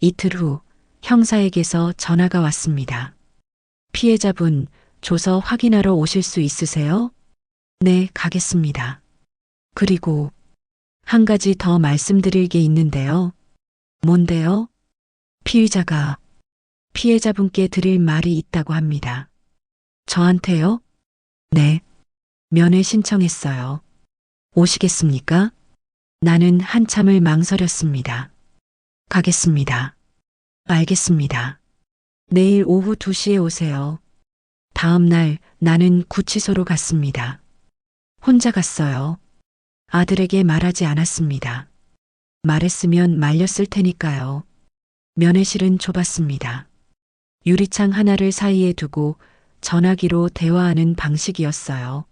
이틀 후 형사에게서 전화가 왔습니다. 피해자분, 조서 확인하러 오실 수 있으세요? 네, 가겠습니다. 그리고 한 가지 더 말씀드릴 게 있는데요. 뭔데요? 피의자가 피해자분께 드릴 말이 있다고 합니다. 저한테요? 네. 면회 신청했어요. 오시겠습니까? 나는 한참을 망설였습니다. 가겠습니다. 알겠습니다. 내일 오후 2시에 오세요. 다음 날 나는 구치소로 갔습니다. 혼자 갔어요. 아들에게 말하지 않았습니다. 말했으면 말렸을 테니까요. 면회실은 좁았습니다. 유리창 하나를 사이에 두고 전화기로 대화하는 방식이었어요.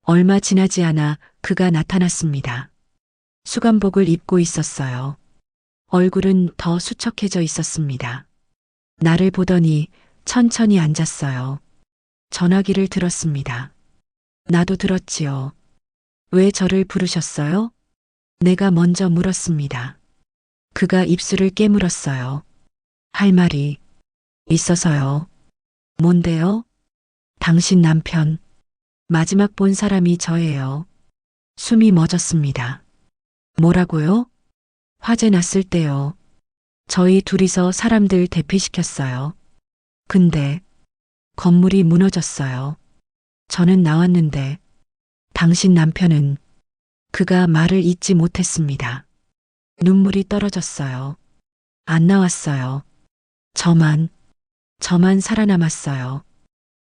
얼마 지나지 않아 그가 나타났습니다. 수감복을 입고 있었어요. 얼굴은 더 수척해져 있었습니다. 나를 보더니 천천히 앉았어요. 전화기를 들었습니다. 나도 들었지요. 왜 저를 부르셨어요? 내가 먼저 물었습니다. 그가 입술을 깨물었어요. 할 말이 있어서요. 뭔데요? 당신 남편. 마지막 본 사람이 저예요. 숨이 멎었습니다. 뭐라고요? 화재 났을 때요. 저희 둘이서 사람들 대피시켰어요. 근데 건물이 무너졌어요. 저는 나왔는데 당신 남편은 그가 말을 잇지 못했습니다. 눈물이 떨어졌어요. 안 나왔어요. 저만 살아남았어요.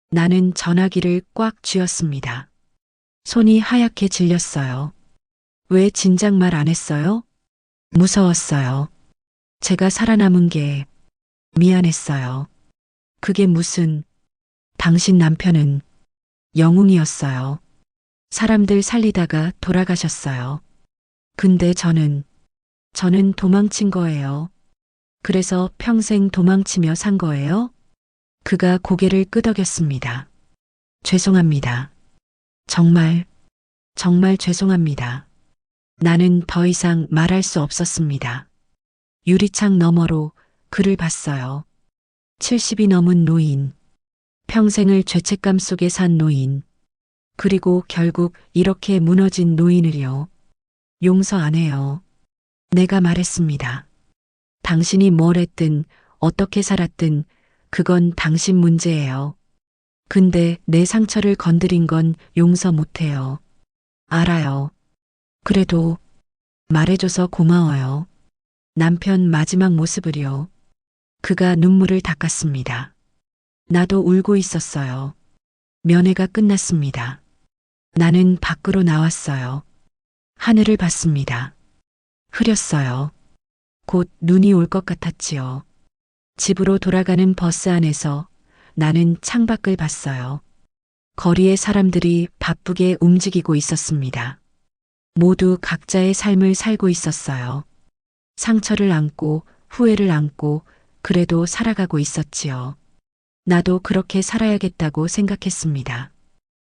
나는 전화기를 꽉 쥐었습니다. 손이 하얗게 질렸어요. 왜 진작 말 안 했어요? 무서웠어요. 제가 살아남은 게 미안했어요. 그게 무슨, 당신 남편은 영웅이었어요. 사람들 살리다가 돌아가셨어요. 근데 저는 도망친 거예요. 그래서 평생 도망치며 산 거예요? 그가 고개를 끄덕였습니다. 죄송합니다. 정말 죄송합니다. 나는 더 이상 말할 수 없었습니다. 유리창 너머로 그를 봤어요. 70이 넘은 노인. 평생을 죄책감 속에 산 노인. 그리고 결국 이렇게 무너진 노인을요. 용서 안 해요. 내가 말했습니다. 당신이 뭘 했든 어떻게 살았든 그건 당신 문제예요. 근데 내 상처를 건드린 건 용서 못해요. 알아요. 그래도 말해줘서 고마워요. 남편 마지막 모습을요. 그가 눈물을 닦았습니다. 나도 울고 있었어요. 면회가 끝났습니다. 나는 밖으로 나왔어요. 하늘을 봤습니다. 흐렸어요. 곧 눈이 올 것 같았지요. 집으로 돌아가는 버스 안에서 나는 창밖을 봤어요. 거리의 사람들이 바쁘게 움직이고 있었습니다. 모두 각자의 삶을 살고 있었어요. 상처를 안고 후회를 안고 그래도 살아가고 있었지요. 나도 그렇게 살아야겠다고 생각했습니다.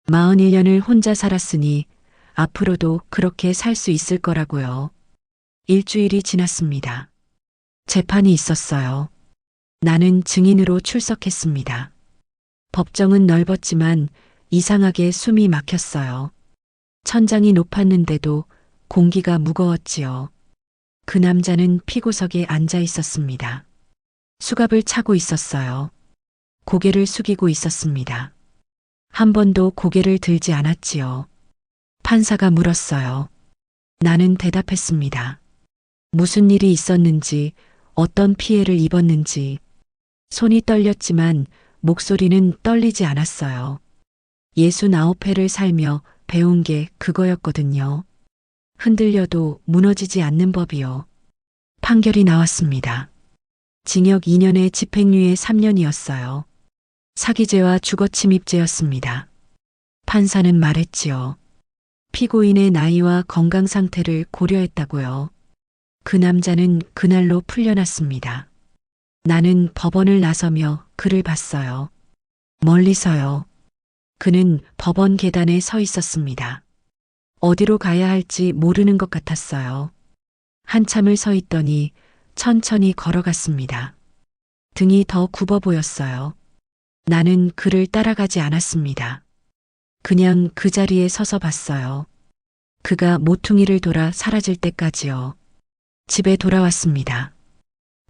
41년을 혼자 살았으니 앞으로도 그렇게 살 수 있을 거라고요. 일주일이 지났습니다. 재판이 있었어요. 나는 증인으로 출석했습니다. 법정은 넓었지만 이상하게 숨이 막혔어요. 천장이 높았는데도 공기가 무거웠지요. 그 남자는 피고석에 앉아 있었습니다. 수갑을 차고 있었어요. 고개를 숙이고 있었습니다. 한 번도 고개를 들지 않았지요. 판사가 물었어요. 나는 대답했습니다. 무슨 일이 있었는지, 어떤 피해를 입었는지. 손이 떨렸지만 목소리는 떨리지 않았어요. 69회를 살며 배운 게 그거였거든요. 흔들려도 무너지지 않는 법이요. 판결이 나왔습니다. 징역 2년에 집행유예 3년이었어요. 사기죄와 주거침입죄였습니다. 판사는 말했지요. 피고인의 나이와 건강 상태를 고려했다고요. 그 남자는 그날로 풀려났습니다. 나는 법원을 나서며 그를 봤어요. 멀리서요. 그는 법원 계단에 서 있었습니다. 어디로 가야 할지 모르는 것 같았어요. 한참을 서 있더니 천천히 걸어갔습니다. 등이 더 굽어 보였어요. 나는 그를 따라가지 않았습니다. 그냥 그 자리에 서서 봤어요. 그가 모퉁이를 돌아 사라질 때까지요. 집에 돌아왔습니다.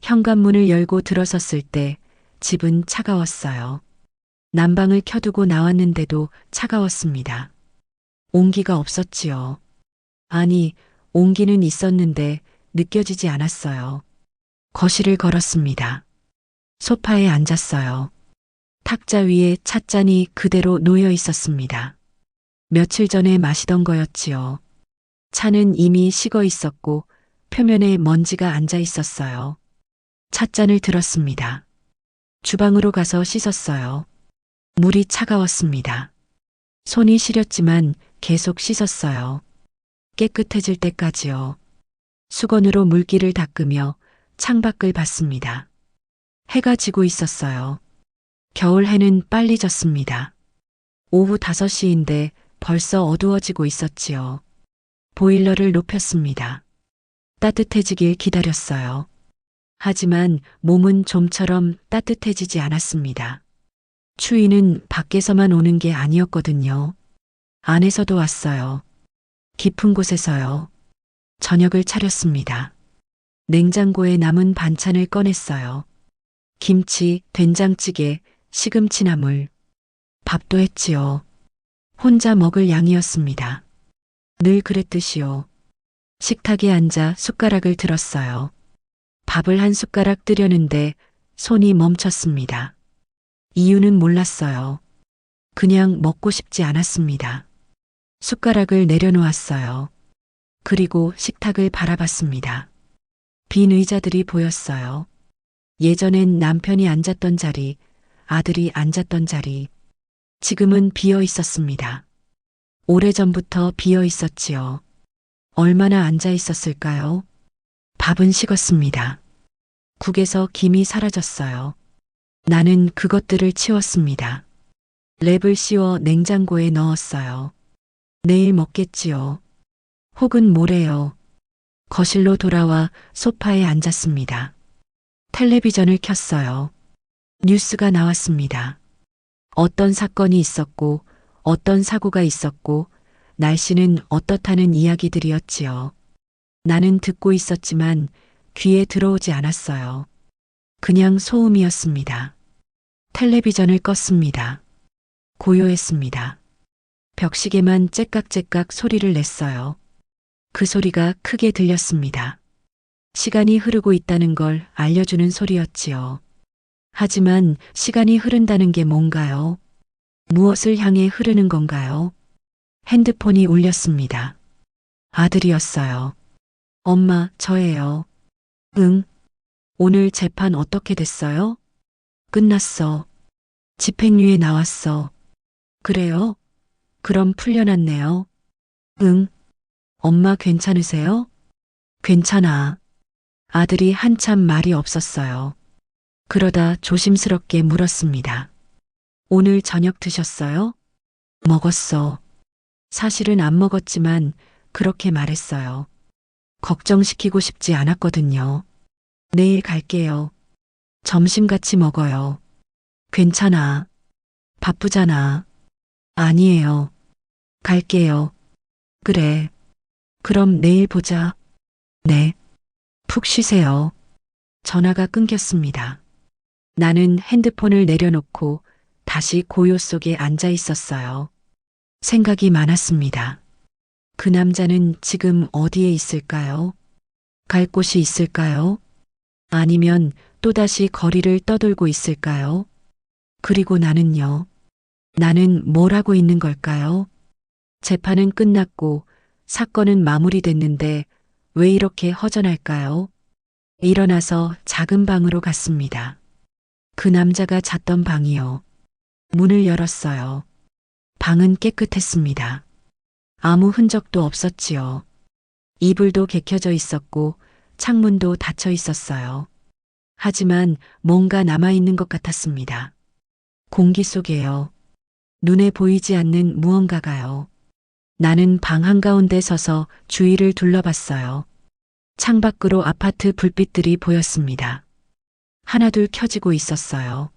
현관문을 열고 들어섰을 때 집은 차가웠어요. 난방을 켜두고 나왔는데도 차가웠습니다. 온기가 없었지요. 아니, 온기는 있었는데 느껴지지 않았어요. 거실을 걸었습니다. 소파에 앉았어요. 탁자 위에 찻잔이 그대로 놓여 있었습니다. 며칠 전에 마시던 거였지요. 차는 이미 식어 있었고 표면에 먼지가 앉아 있었어요. 찻잔을 들었습니다. 주방으로 가서 씻었어요. 물이 차가웠습니다. 손이 시렸지만 계속 씻었어요. 깨끗해질 때까지요. 수건으로 물기를 닦으며 창밖을 봤습니다. 해가 지고 있었어요. 겨울 해는 빨리 졌습니다. 오후 5시인데 벌써 어두워지고 있었지요. 보일러를 높였습니다. 따뜻해지길 기다렸어요. 하지만 몸은 좀처럼 따뜻해지지 않았습니다. 추위는 밖에서만 오는 게 아니었거든요. 안에서도 왔어요. 깊은 곳에서요. 저녁을 차렸습니다. 냉장고에 남은 반찬을 꺼냈어요. 김치, 된장찌개, 시금치나물. 밥도 했지요. 혼자 먹을 양이었습니다. 늘 그랬듯이요. 식탁에 앉아 숟가락을 들었어요. 밥을 한 숟가락 뜨려는데 손이 멈췄습니다. 이유는 몰랐어요. 그냥 먹고 싶지 않았습니다. 숟가락을 내려놓았어요. 그리고 식탁을 바라봤습니다. 빈 의자들이 보였어요. 예전엔 남편이 앉았던 자리, 아들이 앉았던 자리. 지금은 비어 있었습니다. 오래전부터 비어 있었지요. 얼마나 앉아 있었을까요? 밥은 식었습니다. 국에서 김이 사라졌어요. 나는 그것들을 치웠습니다. 랩을 씌워 냉장고에 넣었어요. 내일 먹겠지요. 혹은 모레요. 거실로 돌아와 소파에 앉았습니다. 텔레비전을 켰어요. 뉴스가 나왔습니다. 어떤 사건이 있었고, 어떤 사고가 있었고, 날씨는 어떻다는 이야기들이었지요. 나는 듣고 있었지만 귀에 들어오지 않았어요. 그냥 소음이었습니다. 텔레비전을 껐습니다. 고요했습니다. 벽시계만 째깍째깍 소리를 냈어요. 그 소리가 크게 들렸습니다. 시간이 흐르고 있다는 걸 알려주는 소리였지요. 하지만 시간이 흐른다는 게 뭔가요? 무엇을 향해 흐르는 건가요? 핸드폰이 울렸습니다. 아들이었어요. 엄마, 저예요. 응. 오늘 재판 어떻게 됐어요? 끝났어. 집행유예 나왔어. 그래요? 그럼 풀려났네요. 응. 엄마 괜찮으세요? 괜찮아. 아들이 한참 말이 없었어요. 그러다 조심스럽게 물었습니다. 오늘 저녁 드셨어요? 먹었어. 사실은 안 먹었지만 그렇게 말했어요. 걱정시키고 싶지 않았거든요. 내일 갈게요. 점심 같이 먹어요. 괜찮아. 바쁘잖아. 아니에요. 갈게요. 그래. 그럼 내일 보자. 네. 푹 쉬세요. 전화가 끊겼습니다. 나는 핸드폰을 내려놓고 다시 고요 속에 앉아 있었어요. 생각이 많았습니다. 그 남자는 지금 어디에 있을까요? 갈 곳이 있을까요? 아니면 또다시 거리를 떠돌고 있을까요? 그리고 나는요. 나는 뭘 하고 있는 걸까요? 재판은 끝났고 사건은 마무리됐는데 왜 이렇게 허전할까요? 일어나서 작은 방으로 갔습니다. 그 남자가 잤던 방이요. 문을 열었어요. 방은 깨끗했습니다. 아무 흔적도 없었지요. 이불도 개켜져 있었고 창문도 닫혀 있었어요. 하지만 뭔가 남아있는 것 같았습니다. 공기 속에요. 눈에 보이지 않는 무언가가요. 나는 방 한가운데 서서 주위를 둘러봤어요. 창밖으로 아파트 불빛들이 보였습니다. 하나둘 켜지고 있었어요.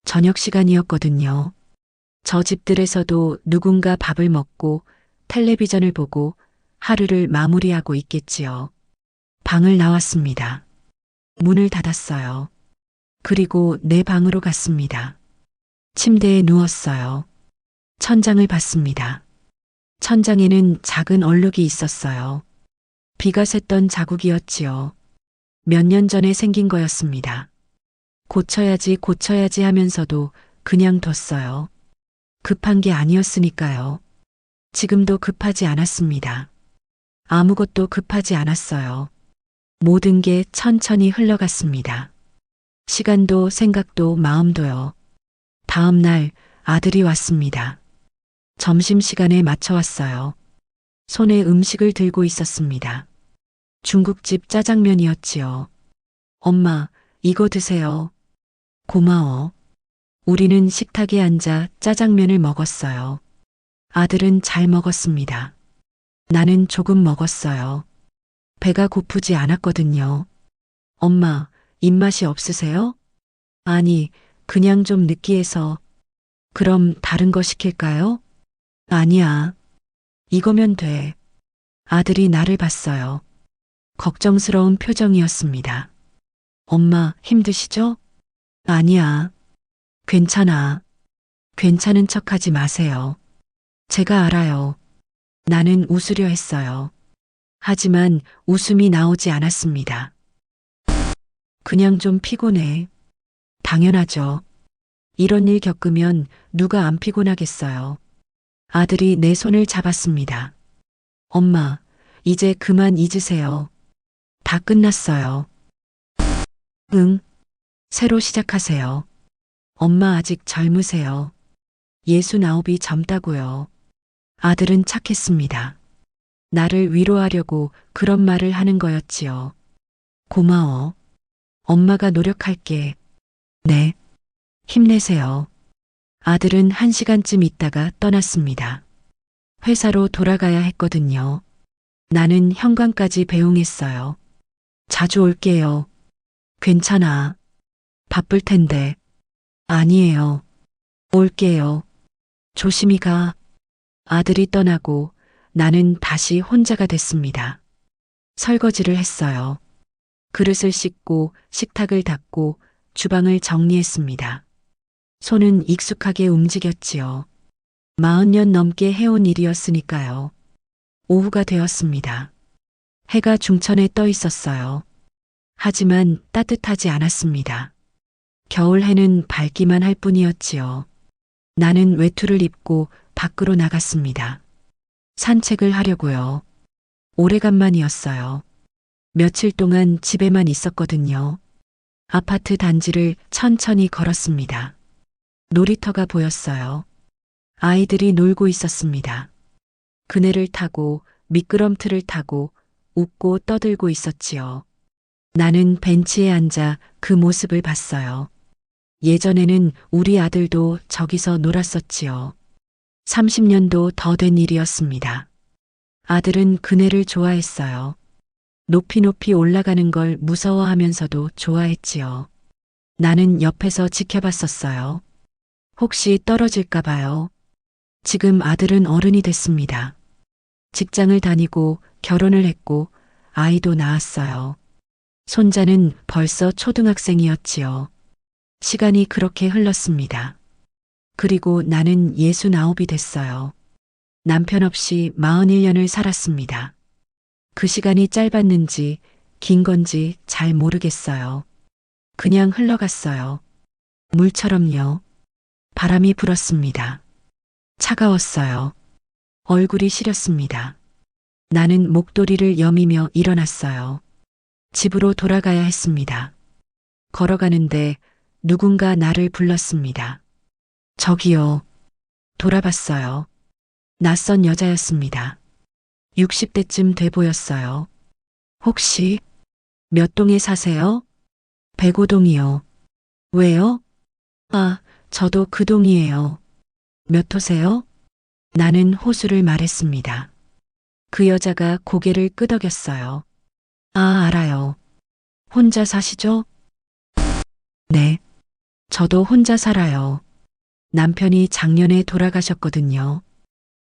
저녁 시간이었거든요. 저 집들에서도 누군가 밥을 먹고 텔레비전을 보고 하루를 마무리하고 있겠지요. 방을 나왔습니다. 문을 닫았어요. 그리고 내 방으로 갔습니다. 침대에 누웠어요. 천장을 봤습니다. 천장에는 작은 얼룩이 있었어요. 비가 샜던 자국이었지요. 몇 년 전에 생긴 거였습니다. 고쳐야지 하면서도 그냥 뒀어요. 급한 게 아니었으니까요. 지금도 급하지 않았습니다. 아무것도 급하지 않았어요. 모든 게 천천히 흘러갔습니다. 시간도 생각도 마음도요. 다음 날 아들이 왔습니다. 점심시간에 맞춰왔어요. 손에 음식을 들고 있었습니다. 중국집 짜장면이었지요. 엄마, 이거 드세요. 고마워. 우리는 식탁에 앉아 짜장면을 먹었어요. 아들은 잘 먹었습니다. 나는 조금 먹었어요. 배가 고프지 않았거든요. 엄마, 입맛이 없으세요? 아니, 그냥 좀 느끼해서. 그럼 다른 거 시킬까요? 아니야. 이거면 돼. 아들이 나를 봤어요. 걱정스러운 표정이었습니다. 엄마, 힘드시죠? 아니야. 괜찮아. 괜찮은 척 하지 마세요. 제가 알아요. 나는 웃으려 했어요. 하지만 웃음이 나오지 않았습니다. 그냥 좀 피곤해. 당연하죠. 이런 일 겪으면 누가 안 피곤하겠어요. 아들이 내 손을 잡았습니다. 엄마, 이제 그만 잊으세요. 다 끝났어요. 응, 새로 시작하세요. 엄마 아직 젊으세요. 69이 젊다고요. 아들은 착했습니다. 나를 위로하려고 그런 말을 하는 거였지요. 고마워. 엄마가 노력할게. 네. 힘내세요. 아들은 1시간쯤 있다가 떠났습니다. 회사로 돌아가야 했거든요. 나는 현관까지 배웅했어요. 자주 올게요. 괜찮아. 바쁠 텐데. 아니에요. 올게요. 조심히 가. 아들이 떠나고 나는 다시 혼자가 됐습니다. 설거지를 했어요. 그릇을 씻고 식탁을 닦고 주방을 정리했습니다. 손은 익숙하게 움직였지요. 40년 넘게 해온 일이었으니까요. 오후가 되었습니다. 해가 중천에 떠 있었어요. 하지만 따뜻하지 않았습니다. 겨울 해는 밝기만 할 뿐이었지요. 나는 외투를 입고 밖으로 나갔습니다. 산책을 하려고요. 오래간만이었어요. 며칠 동안 집에만 있었거든요. 아파트 단지를 천천히 걸었습니다. 놀이터가 보였어요. 아이들이 놀고 있었습니다. 그네를 타고 미끄럼틀을 타고 웃고 떠들고 있었지요. 나는 벤치에 앉아 그 모습을 봤어요. 예전에는 우리 아들도 저기서 놀았었지요. 30년도 더 된 일이었습니다. 아들은 그네를 좋아했어요. 높이 높이 올라가는 걸 무서워하면서도 좋아했지요. 나는 옆에서 지켜봤었어요. 혹시 떨어질까 봐요. 지금 아들은 어른이 됐습니다. 직장을 다니고 결혼을 했고 아이도 낳았어요. 손자는 벌써 초등학생이었지요. 시간이 그렇게 흘렀습니다. 그리고 나는 69이 됐어요. 남편 없이 41년을 살았습니다. 그 시간이 짧았는지 긴 건지 잘 모르겠어요. 그냥 흘러갔어요. 물처럼요. 바람이 불었습니다. 차가웠어요. 얼굴이 시렸습니다. 나는 목도리를 여미며 일어났어요. 집으로 돌아가야 했습니다. 걸어가는데 누군가 나를 불렀습니다. 저기요. 돌아봤어요. 낯선 여자였습니다. 60대쯤 돼 보였어요. 혹시 몇 동에 사세요? 105동이요. 왜요? 아, 저도 그 동이에요. 몇 호세요? 나는 호수를 말했습니다. 그 여자가 고개를 끄덕였어요. 아, 알아요. 혼자 사시죠? 네. 저도 혼자 살아요. 남편이 작년에 돌아가셨거든요.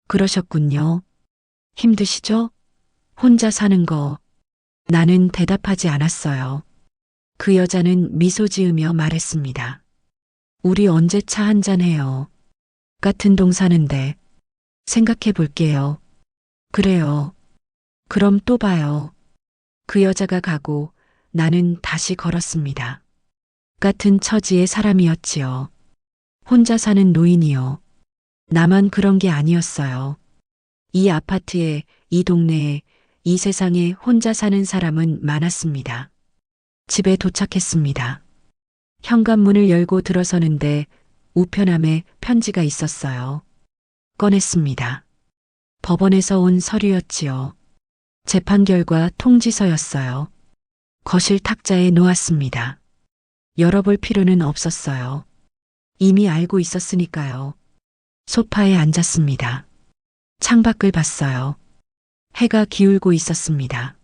그러셨군요. 힘드시죠? 혼자 사는 거. 나는 대답하지 않았어요. 그 여자는 미소 지으며 말했습니다. 우리 언제 차 한잔 해요. 같은 동 사는데. 생각해 볼게요. 그래요. 그럼 또 봐요. 그 여자가 가고 나는 다시 걸었습니다. 같은 처지의 사람이었지요. 혼자 사는 노인이요. 나만 그런 게 아니었어요. 이 아파트에, 이 동네에, 이 세상에 혼자 사는 사람은 많았습니다. 집에 도착했습니다. 현관문을 열고 들어서는데 우편함에 편지가 있었어요. 꺼냈습니다. 법원에서 온 서류였지요. 재판 결과 통지서였어요. 거실 탁자에 놓았습니다. 열어볼 필요는 없었어요. 이미 알고 있었으니까요. 소파에 앉았습니다. 창밖을 봤어요. 해가 기울고 있었습니다.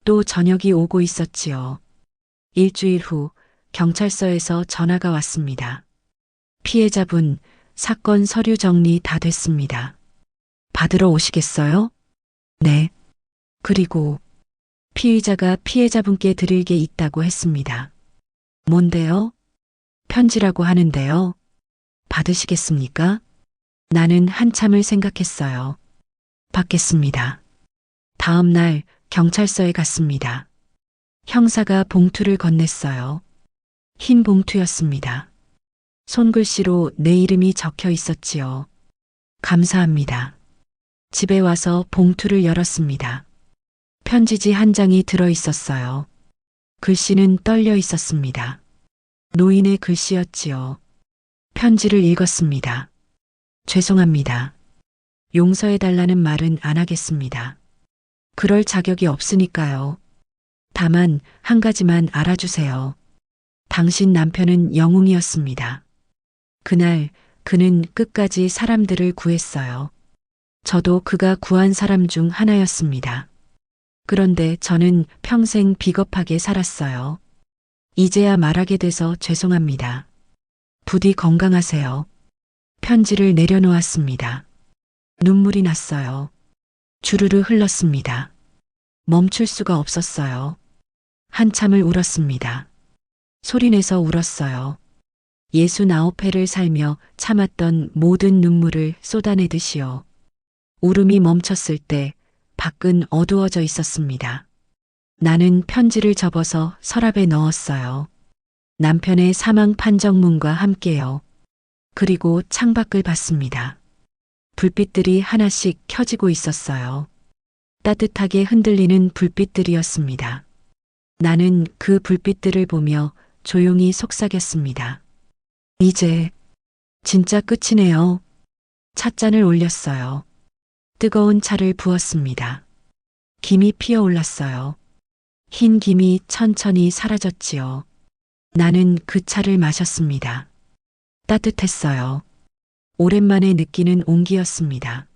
또 저녁이 오고 있었지요. 일주일 후 경찰서에서 전화가 왔습니다. 피해자분, 사건 서류 정리 다 됐습니다. 받으러 오시겠어요? 네. 그리고 피의자가 피해자분께 드릴 게 있다고 했습니다. 뭔데요? 편지라고 하는데요. 받으시겠습니까? 나는 한참을 생각했어요. 받겠습니다. 다음 날 경찰서에 갔습니다. 형사가 봉투를 건넸어요. 흰 봉투였습니다. 손글씨로 내 이름이 적혀 있었지요. 감사합니다. 집에 와서 봉투를 열었습니다. 편지지 한 장이 들어 있었어요. 글씨는 떨려 있었습니다. 노인의 글씨였지요. 편지를 읽었습니다. 죄송합니다. 용서해달라는 말은 안 하겠습니다. 그럴 자격이 없으니까요. 다만 한 가지만 알아주세요. 당신 남편은 영웅이었습니다. 그날 그는 끝까지 사람들을 구했어요. 저도 그가 구한 사람 중 하나였습니다. 그런데 저는 평생 비겁하게 살았어요. 이제야 말하게 돼서 죄송합니다. 부디 건강하세요. 편지를 내려놓았습니다. 눈물이 났어요. 주르르 흘렀습니다. 멈출 수가 없었어요. 한참을 울었습니다. 소리내서 울었어요. 69회를 살며 참았던 모든 눈물을 쏟아내듯이요. 울음이 멈췄을 때 밖은 어두워져 있었습니다. 나는 편지를 접어서 서랍에 넣었어요. 남편의 사망 판정문과 함께요. 그리고 창밖을 봤습니다. 불빛들이 하나씩 켜지고 있었어요. 따뜻하게 흔들리는 불빛들이었습니다. 나는 그 불빛들을 보며 조용히 속삭였습니다. 이제 진짜 끝이네요. 찻잔을 올렸어요. 뜨거운 차를 부었습니다. 김이 피어올랐어요. 흰 김이 천천히 사라졌지요. 나는 그 차를 마셨습니다. 따뜻했어요. 오랜만에 느끼는 온기였습니다.